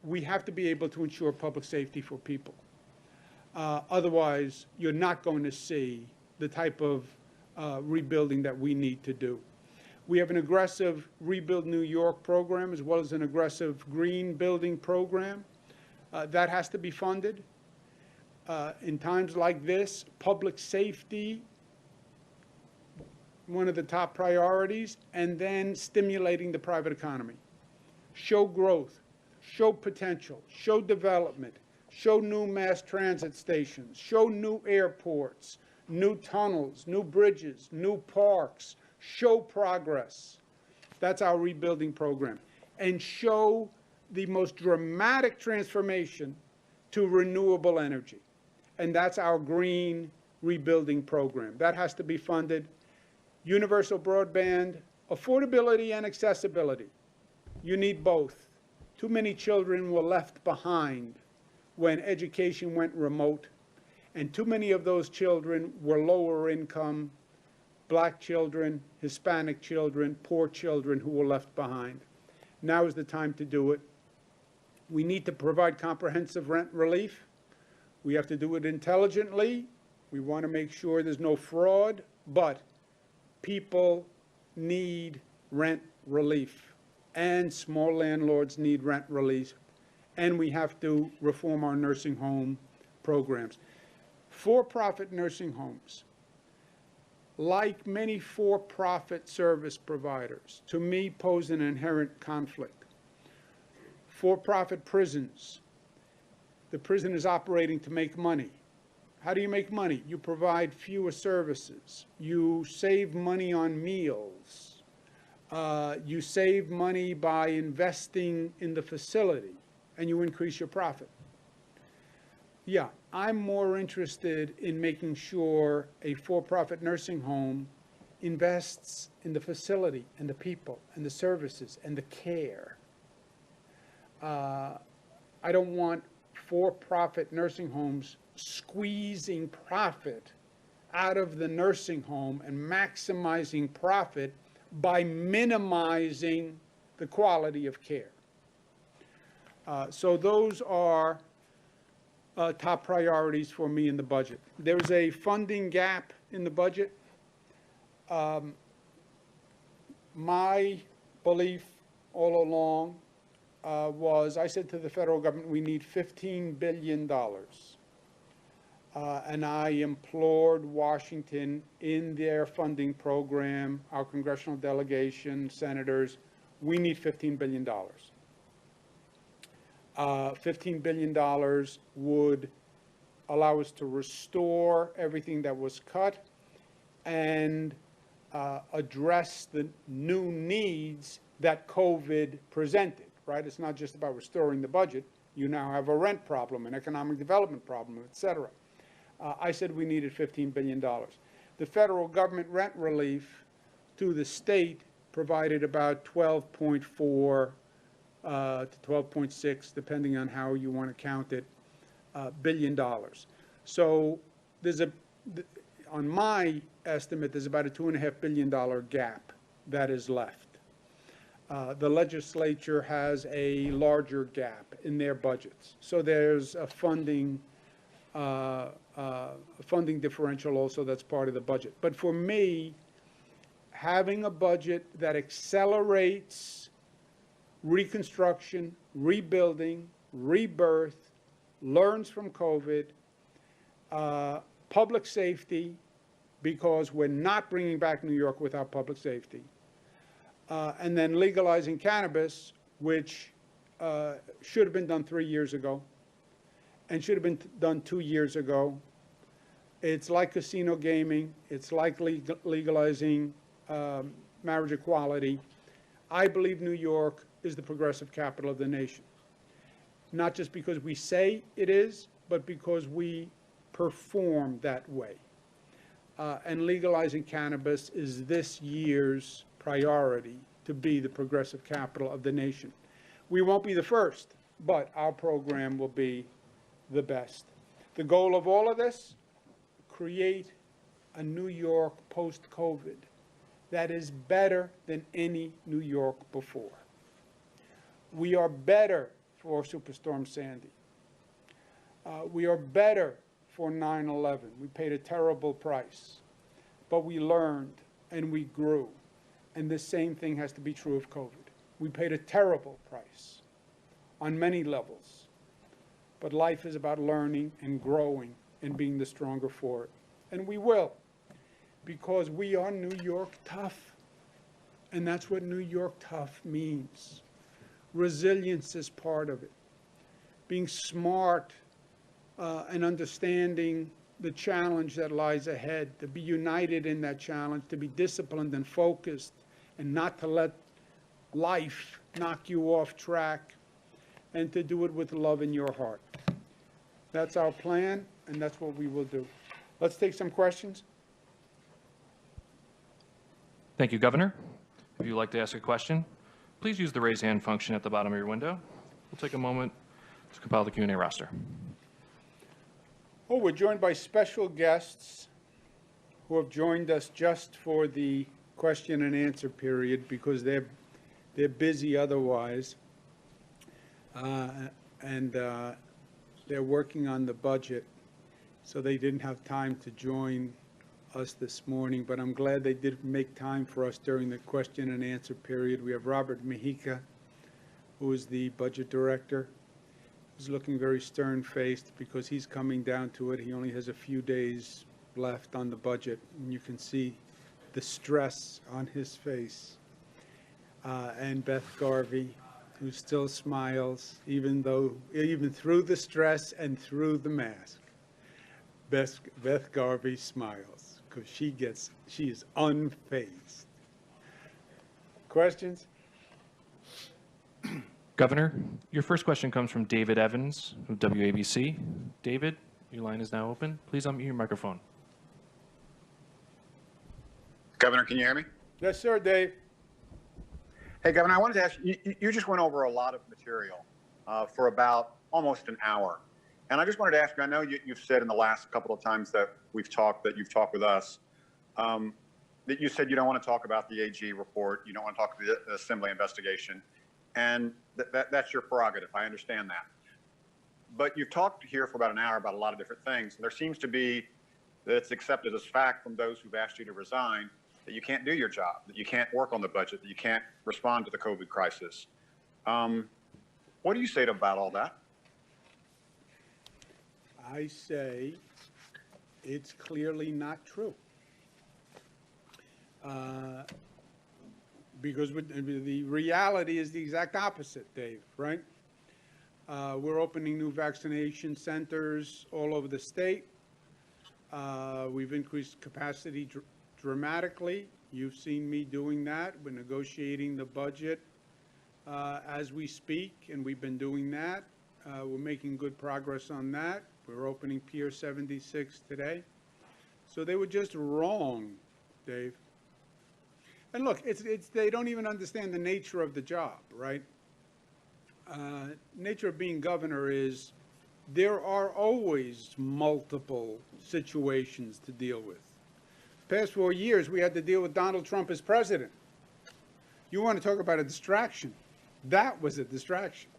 we have to be able to ensure public safety for people. Otherwise, you're not going to see the type of rebuilding that we need to do. We have an aggressive Rebuild New York program as well as an aggressive green building program. That has to be funded. In times like this, public safety, one of the top priorities, and then stimulating the private economy. Show growth, show potential, show development, show new mass transit stations, show new airports, new tunnels, new bridges, new parks, show progress. That's our rebuilding program. And show the most dramatic transformation to renewable energy. And that's our green rebuilding program. That has to be funded. Universal broadband, affordability and accessibility. You need both. Too many children were left behind when education went remote, and too many of those children were lower income, Black children, Hispanic children, poor children who were left behind. Now is the time to do it. We need to provide comprehensive rent relief. We have to do it intelligently. We want to make sure there's no fraud, but people need rent relief, and small landlords need rent relief, and we have to reform our nursing home programs. For-profit nursing homes, like many for-profit service providers, to me pose an inherent conflict. For-profit prisons, the prison is operating to make money. How do you make money? You provide fewer services. You save money on meals. You save money by investing in the facility, and you increase your profit. Yeah, I'm more interested in making sure a for-profit nursing home invests in the facility and the people and the services and the care. I don't want for-profit nursing homes squeezing profit out of the nursing home and maximizing profit by minimizing the quality of care. So those are top priorities for me in the budget. There's a funding gap in the budget. My belief all along was, I said to the federal government, we need $15 billion. And I implored Washington in their funding program, our congressional delegation, senators, we need $15 billion. $15 billion would allow us to restore everything that was cut and address the new needs that COVID presented, right? It's not just about restoring the budget. You now have a rent problem, an economic development problem, et cetera. I said we needed $15 billion. The federal government rent relief to the state provided about 12.4 to 12.6, depending on how you want to count it, $billion. So there's on my estimate, there's about a $2.5 billion gap that is left. The legislature has a larger gap in their budgets. So there's a funding differential also that's part of the budget. But for me, having a budget that accelerates reconstruction, rebuilding, rebirth, learns from COVID, public safety, because we're not bringing back New York without public safety, and then legalizing cannabis, which should have been done 3 years ago and should have been done 2 years ago. It's like casino gaming. It's like legalizing marriage equality. I believe New York is the progressive capital of the nation, not just because we say it is, but because we perform that way. And legalizing cannabis is this year's priority, to be the progressive capital of the nation. We won't be the first, but our program will be the best. The goal of all of this, create a New York post-COVID that is better than any New York before. We are better for Superstorm Sandy. We are better for 9/11. We paid a terrible price, but we learned and we grew. And the same thing has to be true of COVID. We paid a terrible price on many levels, but life is about learning and growing and being the stronger for it. And we will, because we are New York tough. And that's what New York tough means. Resilience is part of it. Being smart and understanding the challenge that lies ahead, to be united in that challenge, to be disciplined and focused, and not to let life knock you off track, and to do it with love in your heart. That's our plan, and that's what we will do. Let's take some questions. Thank you, Governor. If you'd like to ask a question, please use the raise hand function at the bottom of your window. We'll take a moment to compile the Q&A roster. Oh, we're joined by special guests who have joined us just for the question and answer period because they're busy otherwise. And they're working on the budget, so they didn't have time to join us this morning, but I'm glad they did make time for us during the question and answer period. We have Robert Mihika, who is the budget director. He's looking very stern-faced because he's coming down to it. He only has a few days left on the budget, and you can see the stress on his face. And Beth Garvey, who still smiles, even through the stress and through the mask. Beth Garvey smiles because she is unfazed. Questions? Governor, your first question comes from David Evans of WABC. David, your line is now open. Please unmute your microphone. Governor, can you hear me? Yes, sir, Dave. Hey, Governor, I wanted to ask you, you just went over a lot of material for about almost an hour. And I just wanted to ask you, I know you've said in the last couple of times that you've talked with us, that you said you don't want to talk about the AG report, you don't want to talk about the Assembly investigation, and that's your prerogative. I understand that. But you've talked here for about an hour about a lot of different things, and there seems to be that it's accepted as fact from those who've asked you to resign that you can't do your job, that you can't work on the budget, that you can't respond to the COVID crisis. What do you say about all that? I say it's clearly not true. Because the reality is the exact opposite, Dave, right? We're opening new vaccination centers all over the state. We've increased capacity dramatically. You've seen me doing that. We're negotiating the budget as we speak, and we've been doing that. We're making good progress on that. We're opening Pier 76 today. So they were just wrong, Dave. And look, they don't even understand the nature of the job, right? Nature of being governor is there are always multiple situations to deal with. Past 4 years, we had to deal with Donald Trump as president. You want to talk about a distraction? That was a distraction.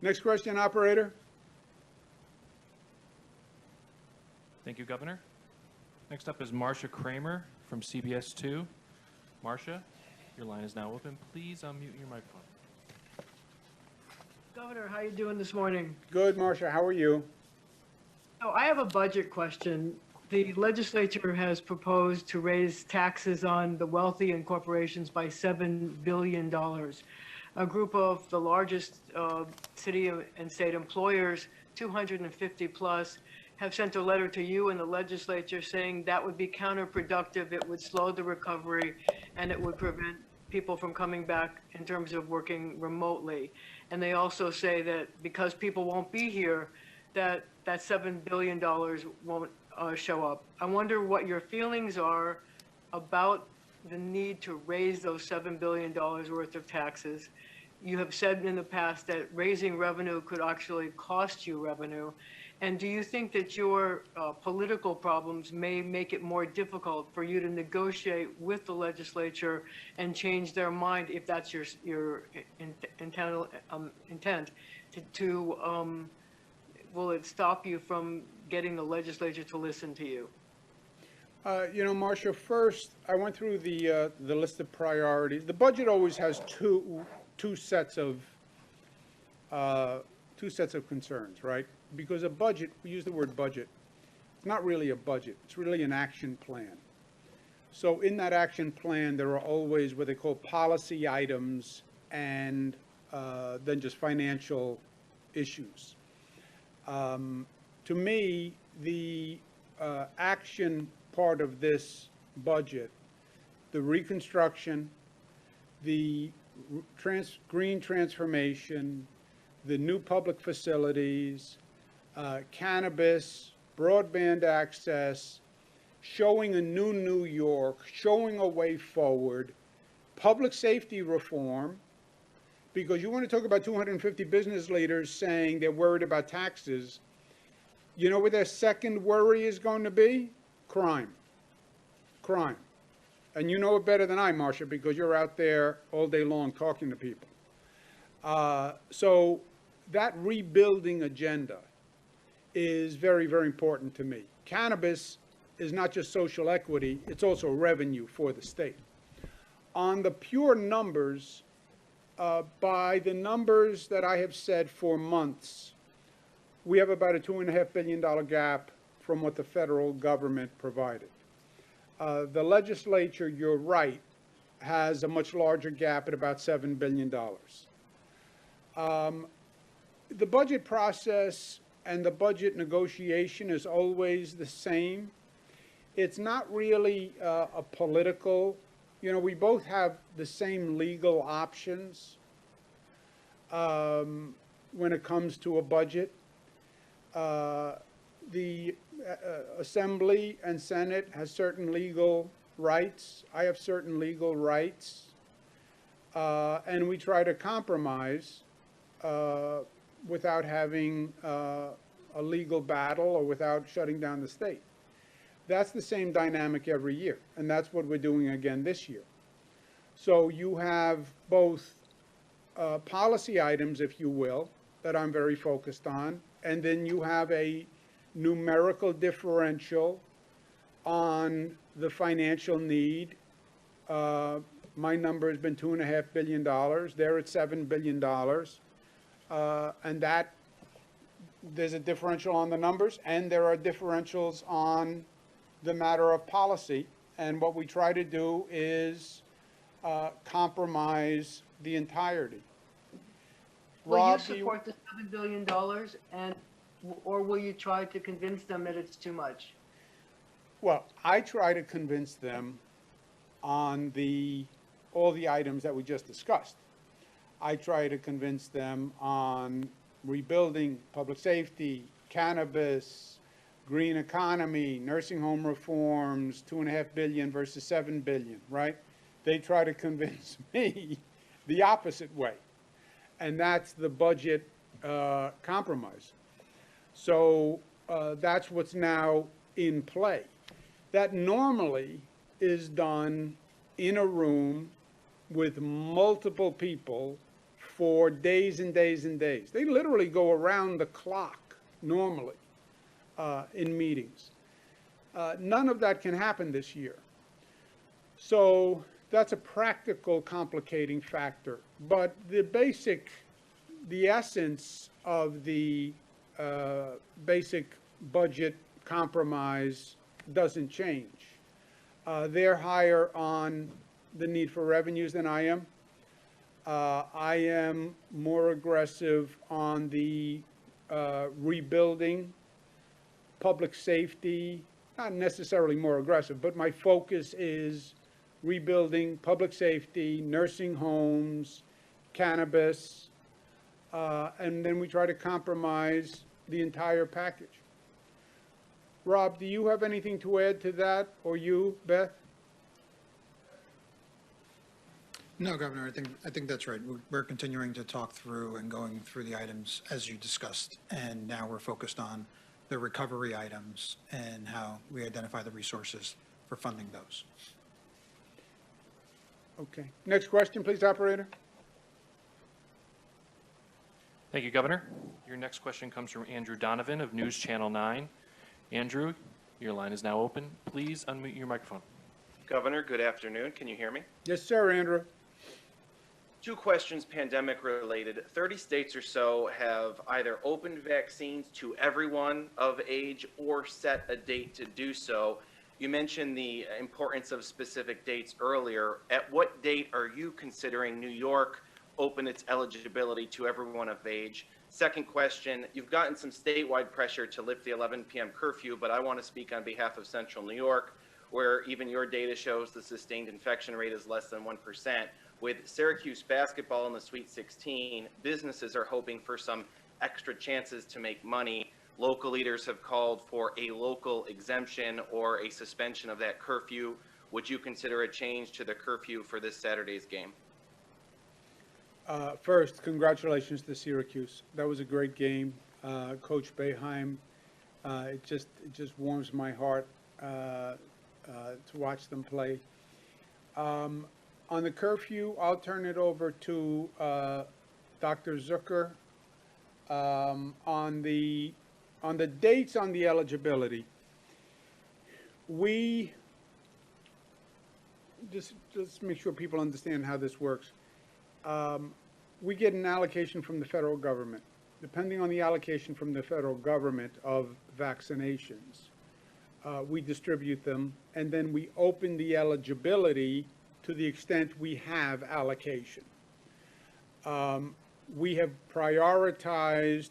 Next question, operator. Thank you, Governor. Next up is Marcia Kramer from CBS 2. Marcia, your line is now open. Please unmute your microphone. Governor, how you doing this morning? Good, Marcia. How are you? Oh, I have a budget question. The legislature has proposed to raise taxes on the wealthy and corporations by $7 billion. A group of the largest city and state employers, 250 plus, have sent a letter to you and the legislature saying that would be counterproductive, it would slow the recovery, and it would prevent people from coming back in terms of working remotely. And they also say that because people won't be here, that $7 billion won't show up. I wonder what your feelings are about the need to raise those $7 billion worth of taxes. You have said in the past that raising revenue could actually cost you revenue. And do you think that your political problems may make it more difficult for you to negotiate with the legislature and change their mind if that's your intent? Will it stop you from getting the legislature to listen to you? You know, Marcia, first, I went through the list of priorities. The budget always has two sets of concerns, right? Because a budget, we use the word budget, it's not really a budget, it's really an action plan. So in that action plan, there are always what they call policy items and then just financial issues. To me, the action part of this budget, the reconstruction, the green transformation, the new public facilities, cannabis, broadband access, showing a new New York, showing a way forward, public safety reform, because you want to talk about 250 business leaders saying they're worried about taxes. You know what their second worry is going to be? Crime. Crime. And you know it better than I, Marcia, because you're out there all day long talking to people. So that rebuilding agenda is very, very important to me. Cannabis is not just social equity, it's also revenue for the state. On the pure numbers, by the numbers that I have said for months, we have about a $2.5 billion gap from what the federal government provided. The legislature, you're right, has a much larger gap at about $7 billion. The budget process and the budget negotiation is always the same. It's not really a political, you know, we both have the same legal options when it comes to a budget. The Assembly and Senate has certain legal rights. I have certain legal rights. And we try to compromise without having a legal battle or without shutting down the state. That's the same dynamic every year, and that's what we're doing again this year. So you have both policy items, if you will, that I'm very focused on, and then you have a numerical differential on the financial need. My number has been $2.5 billion. They're at $7 billion. And that there's a differential on the numbers, and there are differentials on the matter of policy. And what we try to do is compromise the entirety. Will you Rob, do support the $7 billion or will you try to convince them that it's too much? Well, I try to convince them on all the items that we just discussed. I try to convince them on rebuilding, public safety, cannabis, green economy, nursing home reforms, 2.5 billion versus 7 billion, right? They try to convince me the opposite way, and that's the budget compromise. So that's what's now in play. That normally is done in a room with multiple people for days and days and days. They literally go around the clock normally in meetings. None of that can happen this year. So that's a practical complicating factor. But the essence of the basic budget compromise doesn't change. They're higher on the need for revenues than I am. I am more aggressive on the rebuilding, public safety, not necessarily more aggressive, but my focus is rebuilding, public safety, nursing homes, cannabis, and then we try to compromise the entire package. Rob, do you have anything to add to that, or you, Beth? No, Governor, I think that's right. We're continuing to talk through and going through the items as you discussed, and now we're focused on the recovery items and how we identify the resources for funding those. Okay. Next question, please, operator. Thank you, Governor. Your next question comes from Andrew Donovan of News Channel 9. Andrew, your line is now open. Please unmute your microphone. Governor, good afternoon. Can you hear me? Yes, sir, Andrew. 2 questions, pandemic related. 30 states or so have either opened vaccines to everyone of age or set a date to do so. You mentioned the importance of specific dates earlier. At what date are you considering New York open its eligibility to everyone of age? Second question, you've gotten some statewide pressure to lift the 11 p.m. curfew, but I want to speak on behalf of Central New York, where even your data shows the sustained infection rate is less than 1%. With Syracuse basketball in the Sweet 16, businesses are hoping for some extra chances to make money. Local leaders have called for a local exemption or a suspension of that curfew. Would you consider a change to the curfew for this Saturday's game? First, congratulations to Syracuse. That was a great game. Coach Boeheim, it just warms my heart to watch them play. On the curfew, I'll turn it over to Dr. Zucker. On the dates on the eligibility, we just make sure people understand how this works. We get an allocation from the federal government. Depending on the allocation from the federal government of vaccinations, we distribute them, and then we open the eligibility to the extent we have allocation. We have prioritized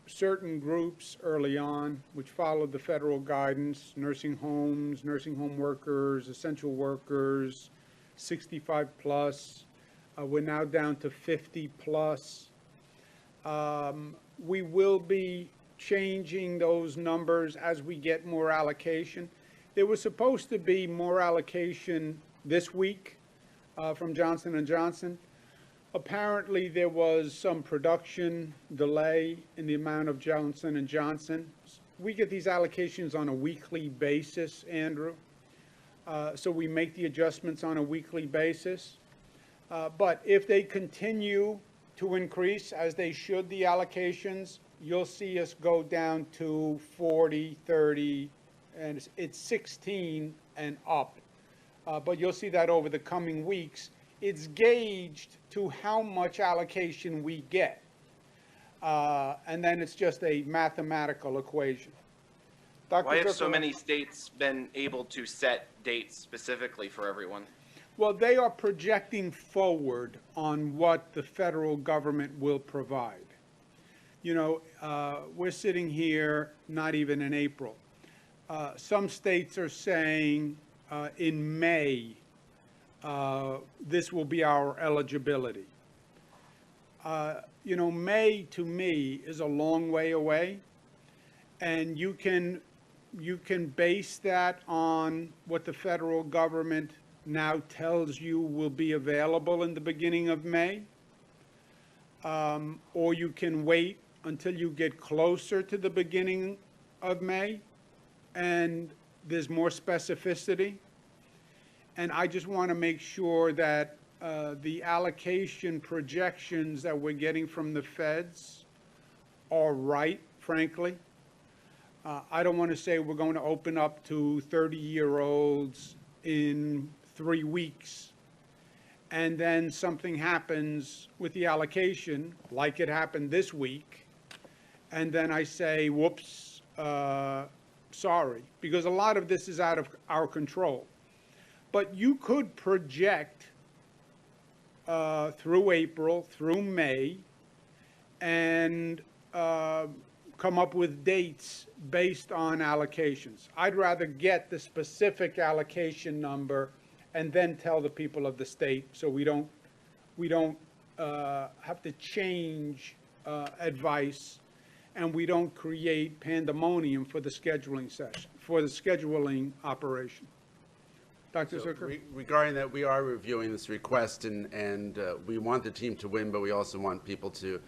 certain groups early on, which followed the federal guidance: nursing homes, nursing home workers, essential workers, 65 plus. We're now down to 50 plus. We will be changing those numbers as we get more allocation. There was supposed to be more allocation this week from Johnson & Johnson. Apparently there was some production delay in the amount of Johnson & Johnson. We get these allocations on a weekly basis, Andrew. So we make the adjustments on a weekly basis. But if they continue to increase, as they should, the allocations, you'll see us go down to 40, 30, and it's 16 and up. But you'll see that over the coming weeks. It's gauged to how much allocation we get. And then it's just a mathematical equation. Dr. Why have so Zucker? many states been able to set dates specifically for everyone? Well, they are projecting forward on what the federal government will provide. You know, we're sitting here not even in April. Some states are saying in May, this will be our eligibility. You know, May to me is a long way away, and you can base that on what the federal government now tells you will be available in the beginning of May, or you can wait until you get closer to the beginning of May and there's more specificity. And I just want to make sure that the allocation projections that we're getting from the feds are right, frankly. I don't want to say we're going to open up to 30-year-olds in 3 weeks, and then something happens with the allocation, like it happened this week, and then I say, whoops, sorry, because a lot of this is out of our control. But you could project through April, through May, and come up with dates based on allocations. I'd rather get the specific allocation number and then tell the people of the state, so we don't have to change advice, and we don't create pandemonium for the scheduling session, for the scheduling operation. Dr. So Zucker? regarding that, we are reviewing this request, and we want the team to win, but we also want people to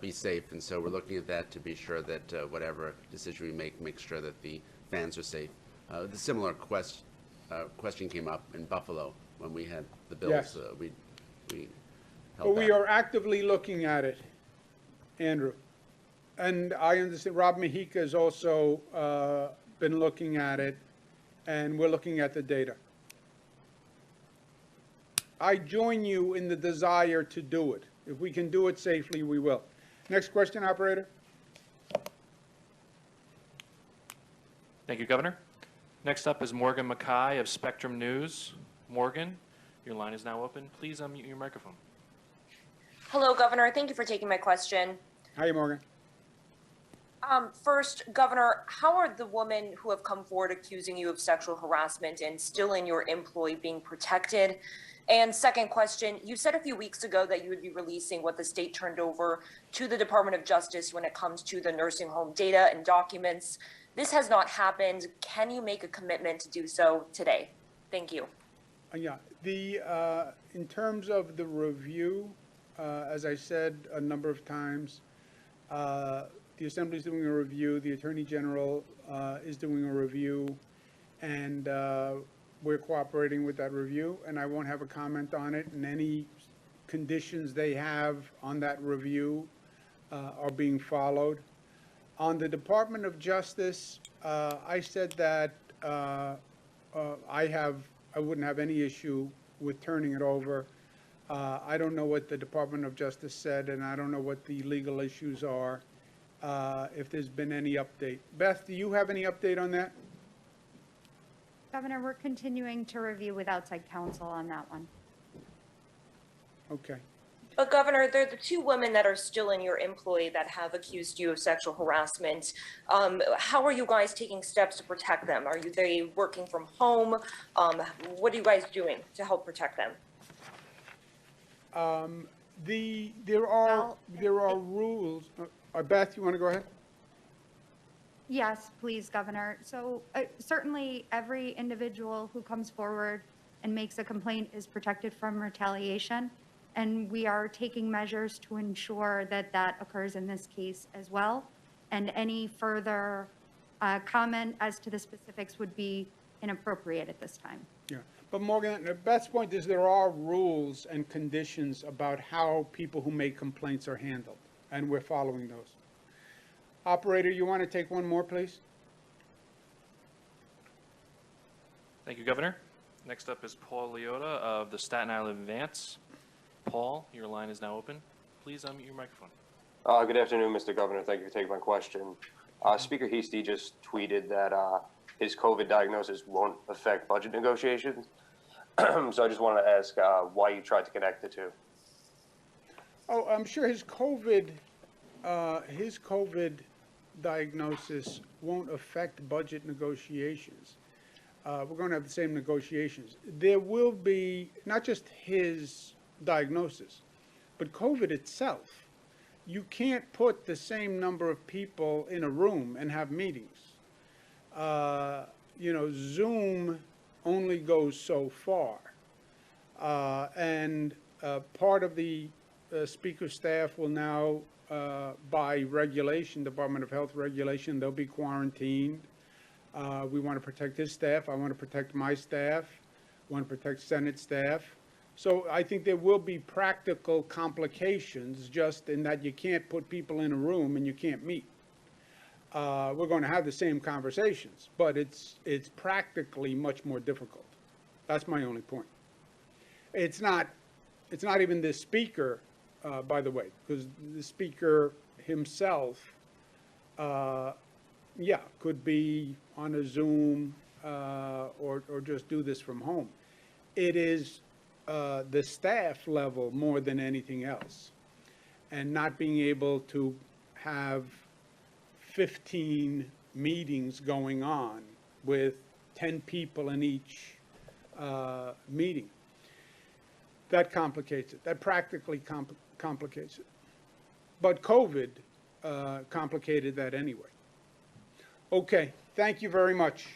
be safe. And so we're looking at that to be sure that whatever decision we make sure that the fans are safe. The similar question came up in Buffalo when we had the bills. Yes. We But held we that. are actively looking at it, Andrew. And I understand Rob Mihika has also been looking at it, and we're looking at the data. I join you in the desire to do it. If we can do it safely, we will. Next question, operator. Thank you, Governor. Next up is Morgan Mackay of Spectrum News. Morgan, your line is now open. Please unmute your microphone. Hello, Governor. Thank you for taking my question. Hi, Morgan. First, Governor, how are the women who have come forward accusing you of sexual harassment and still in your employ being protected? And second question, you said a few weeks ago that you would be releasing what the state turned over to the Department of Justice when it comes to the nursing home data and documents. This has not happened. Can you make a commitment to do so today? Thank you. Yeah, in terms of the review, as I said a number of times, the Assembly is doing a review, the Attorney General is doing a review, and we're cooperating with that review, and I won't have a comment on it, and any conditions they have on that review are being followed. On the Department of Justice, I said that I wouldn't have any issue with turning it over. I don't know what the Department of Justice said, and I don't know what the legal issues are, if there's been any update. Beth, do you have any update on that? Governor, we're continuing to review with outside counsel on that one. Okay. But Governor, they're the two women that are still in your employ that have accused you of sexual harassment. How are you guys taking steps to protect them? Are they working from home? What are you guys doing to help protect them? There are rules. Beth, you want to go ahead? Yes, please, Governor. So certainly every individual who comes forward and makes a complaint is protected from retaliation. And we are taking measures to ensure that that occurs in this case as well. And any further comment as to the specifics would be inappropriate at this time. Yeah. But Morgan, Beth's point is there are rules and conditions about how people who make complaints are handled, and we're following those. Operator, you want to take one more, please? Thank you, Governor. Next up is Paul Leota of the Staten Island Advance. Paul, your line is now open. Please unmute your microphone. Good afternoon, Mr. Governor. Thank you for taking my question. Speaker Heastie just tweeted that his COVID diagnosis won't affect budget negotiations. So I just wanted to ask why you tried to connect the two. Oh, I'm sure his COVID diagnosis won't affect budget negotiations. We're going to have the same negotiations. There will be not just his diagnosis, but COVID itself. You can't put the same number of people in a room and have meetings. Zoom only goes so far. And part of the speaker staff will now, by regulation, Department of Health regulation, they'll be quarantined. We want to protect his staff. I want to protect my staff. I want to protect Senate staff. So I think there will be practical complications just in that you can't put people in a room and you can't meet. We're going to have the same conversations, but it's practically much more difficult. That's my only point. It's not even the speaker, by the way, because the speaker himself, could be on a Zoom or just do this from home. It is the staff level more than anything else, and not being able to have 15 meetings going on with 10 people in each meeting. That complicates it. That practically complicates it. But COVID complicated that anyway. Okay, thank you very much.